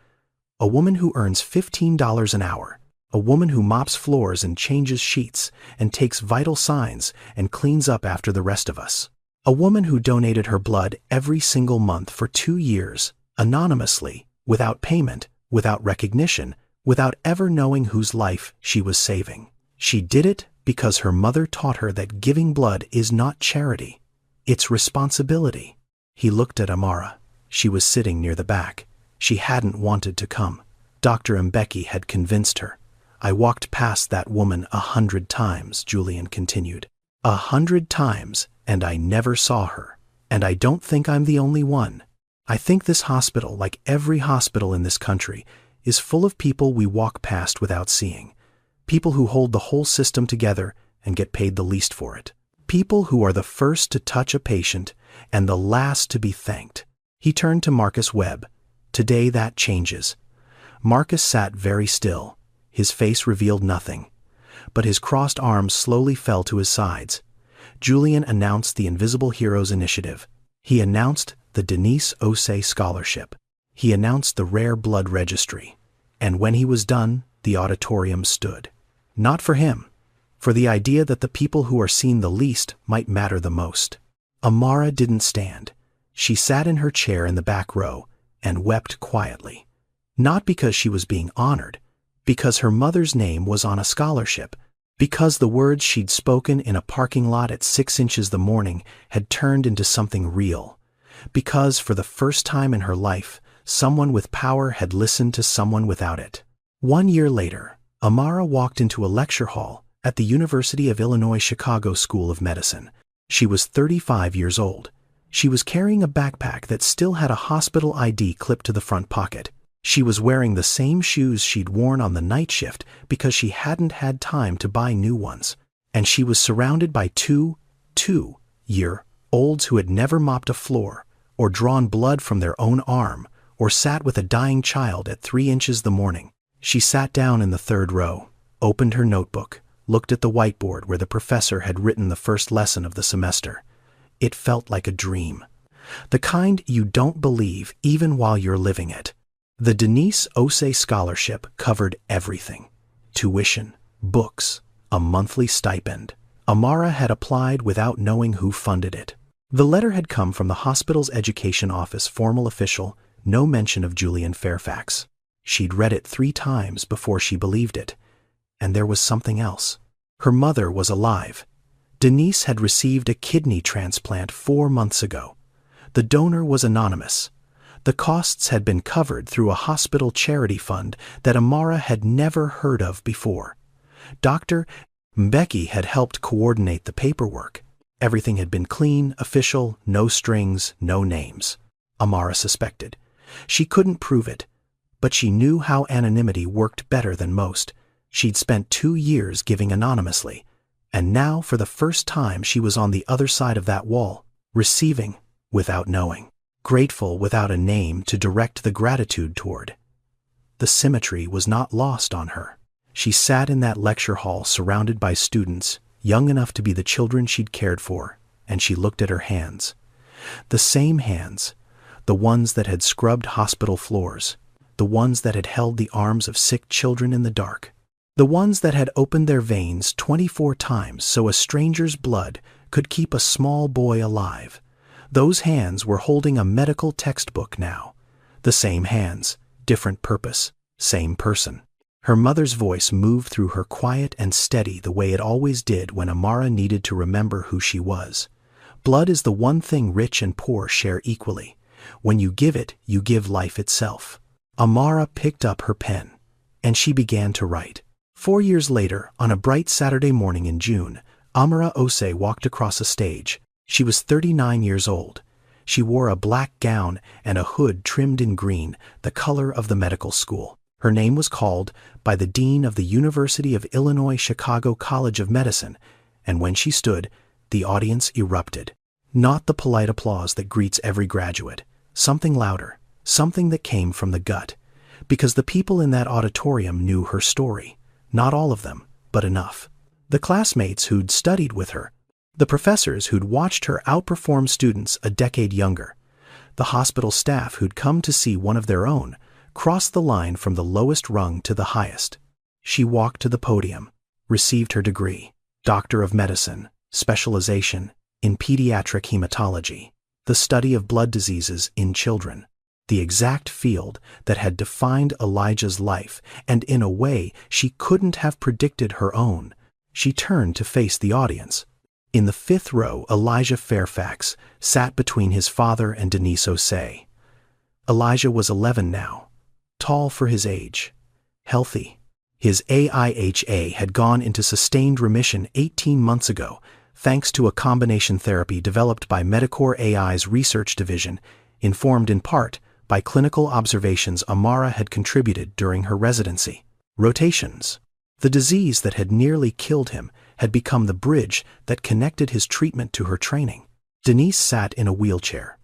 A woman who earns $15 an hour. A woman who mops floors and changes sheets and takes vital signs and cleans up after the rest of us. A woman who donated her blood every single month for 2 years, anonymously, without payment, without recognition, without ever knowing whose life she was saving. She did it because her mother taught her that giving blood is not charity. It's responsibility." He looked at Amara. She was sitting near the back. She hadn't wanted to come. Dr. Mbeki had convinced her. I walked past that woman 100 times, Julian continued. 100 times, and I never saw her. And I don't think I'm the only one. I think this hospital, like every hospital in this country, is full of people we walk past without seeing. People who hold the whole system together and get paid the least for it. People who are the first to touch a patient and the last to be thanked. He turned to Marcus Webb. Today that changes. Marcus sat very still. His face revealed nothing, but his crossed arms slowly fell to his sides. Julian announced the Invisible Heroes Initiative. He announced the Denise Osei Scholarship. He announced the Rare Blood Registry. And when he was done, the auditorium stood. Not for him, for the idea that the people who are seen the least might matter the most. Amara didn't stand. She sat in her chair in the back row and wept quietly. Not because she was being honored, because her mother's name was on a scholarship, because the words she'd spoken in a parking lot at 6 inches the morning had turned into something real, because for the first time in her life, someone with power had listened to someone without it. 1 year later, Amara walked into a lecture hall at the University of Illinois Chicago School of Medicine. She was 35 years old. She was carrying a backpack that still had a hospital ID clipped to the front pocket. She was wearing the same shoes she'd worn on the night shift because she hadn't had time to buy new ones. And she was surrounded by two-year-olds who had never mopped a floor, or drawn blood from their own arm, or sat with a dying child at 3 inches the morning. She sat down in the third row, opened her notebook, looked at the whiteboard where the professor had written the first lesson of the semester. It felt like a dream. The kind you don't believe even while you're living it. The Denise Osei Scholarship covered everything. Tuition, books, a monthly stipend. Amara had applied without knowing who funded it. The letter had come from the hospital's education office formal official, no mention of Julian Fairfax. She'd read it 3 times before she believed it. And there was something else. Her mother was alive. Denise had received a kidney transplant 4 months ago. The donor was anonymous. The costs had been covered through a hospital charity fund that Amara had never heard of before. Dr. Mbeki had helped coordinate the paperwork. Everything had been clean, official, no strings, no names. Amara suspected. She couldn't prove it, but she knew how anonymity worked better than most. She'd spent 2 years giving anonymously, and now for the first time she was on the other side of that wall, receiving without knowing. Grateful without a name to direct the gratitude toward. The symmetry was not lost on her. She sat in that lecture hall surrounded by students, young enough to be the children she'd cared for, and she looked at her hands. The same hands, the ones that had scrubbed hospital floors, the ones that had held the arms of sick children in the dark, the ones that had opened their veins 24 times so a stranger's blood could keep a small boy alive. Those hands were holding a medical textbook now. The same hands, different purpose, same person. Her mother's voice moved through her quiet and steady the way it always did when Amara needed to remember who she was. Blood is the one thing rich and poor share equally. When you give it, you give life itself. Amara picked up her pen, and she began to write. 4 years later, on a bright Saturday morning in June, Amara Osei walked across a stage. She was 39 years old. She wore a black gown and a hood trimmed in green, the color of the medical school. Her name was called by the dean of the University of Illinois Chicago College of Medicine, and when she stood, the audience erupted. Not the polite applause that greets every graduate. Something louder, something that came from the gut. Because the people in that auditorium knew her story. Not all of them, but enough. The classmates who'd studied with her. The professors who'd watched her outperform students a decade younger. The hospital staff who'd come to see one of their own cross the line from the lowest rung to the highest. She walked to the podium, received her degree, Doctor of Medicine, specialization in pediatric hematology, the study of blood diseases in children, the exact field that had defined Elijah's life, and in a way she couldn't have predicted her own. She turned to face the audience. In the 5th row, Elijah Fairfax sat between his father and Denise Osei. Elijah was 11 now, tall for his age, healthy. His AIHA had gone into sustained remission 18 months ago, thanks to a combination therapy developed by Medicor AI's research division, informed in part by clinical observations Amara had contributed during her residency. Rotations. The disease that had nearly killed him had become the bridge that connected his treatment to her training. Denise sat in a wheelchair.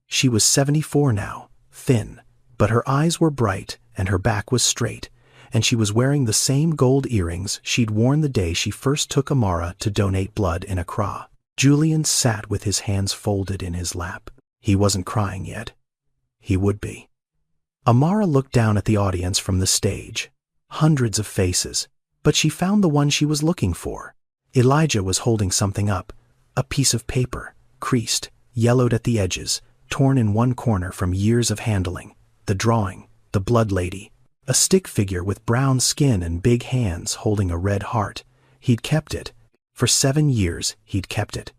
She was 74 now, thin, but her eyes were bright and her back was straight, and she was wearing the same gold earrings she'd worn the day she first took Amara to donate blood in Accra. Julian sat with his hands folded in his lap. He wasn't crying yet. He would be. Amara looked down at the audience from the stage. Hundreds of faces, but she found the one she was looking for. Elijah was holding something up, a piece of paper, creased, yellowed at the edges, torn in one corner from years of handling. The drawing, the blood lady, a stick figure with brown skin and big hands holding a red heart. He'd kept it. For 7 years, he'd kept it.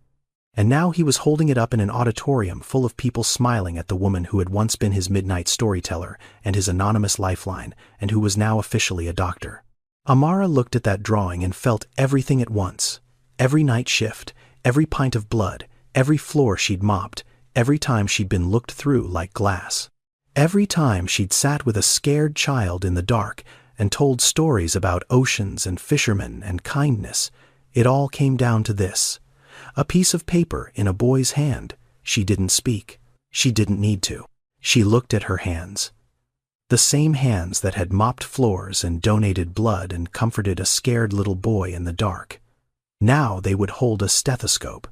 And now he was holding it up in an auditorium full of people smiling at the woman who had once been his midnight storyteller and his anonymous lifeline, and who was now officially a doctor. Amara looked at that drawing and felt everything at once. Every night shift, every pint of blood, every floor she'd mopped, every time she'd been looked through like glass. Every time she'd sat with a scared child in the dark and told stories about oceans and fishermen and kindness. It all came down to this. A piece of paper in a boy's hand. She didn't speak. She didn't need to. She looked at her hands. The same hands that had mopped floors and donated blood and comforted a scared little boy in the dark. Now they would hold a stethoscope.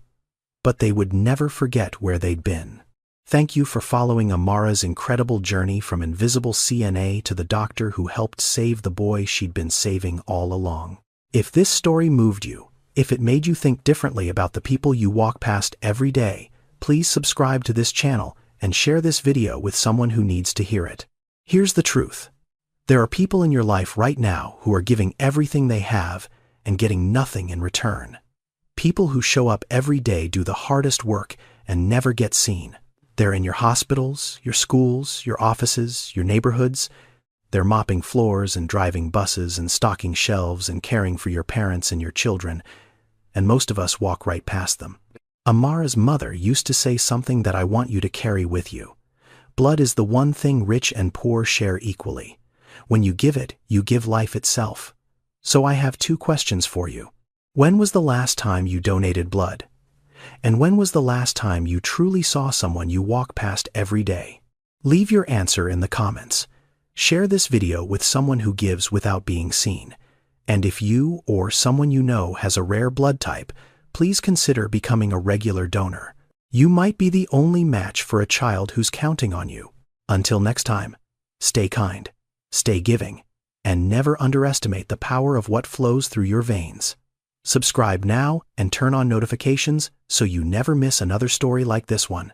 But they would never forget where they'd been. Thank you for following Amara's incredible journey from invisible CNA to the doctor who helped save the boy she'd been saving all along. If this story moved you, if it made you think differently about the people you walk past every day, please subscribe to this channel and share this video with someone who needs to hear it. Here's the truth. There are people in your life right now who are giving everything they have and getting nothing in return. People who show up every day, do the hardest work, and never get seen. They're in your hospitals, your schools, your offices, your neighborhoods. They're mopping floors and driving buses and stocking shelves and caring for your parents and your children. And most of us walk right past them. Amara's mother used to say something that I want you to carry with you. Blood is the one thing rich and poor share equally. When you give it, you give life itself. So I have 2 questions for you. When was the last time you donated blood? And when was the last time you truly saw someone you walk past every day? Leave your answer in the comments. Share this video with someone who gives without being seen. And if you or someone you know has a rare blood type, please consider becoming a regular donor. You might be the only match for a child who's counting on you. Until next time, stay kind, stay giving, and never underestimate the power of what flows through your veins. Subscribe now and turn on notifications so you never miss another story like this one.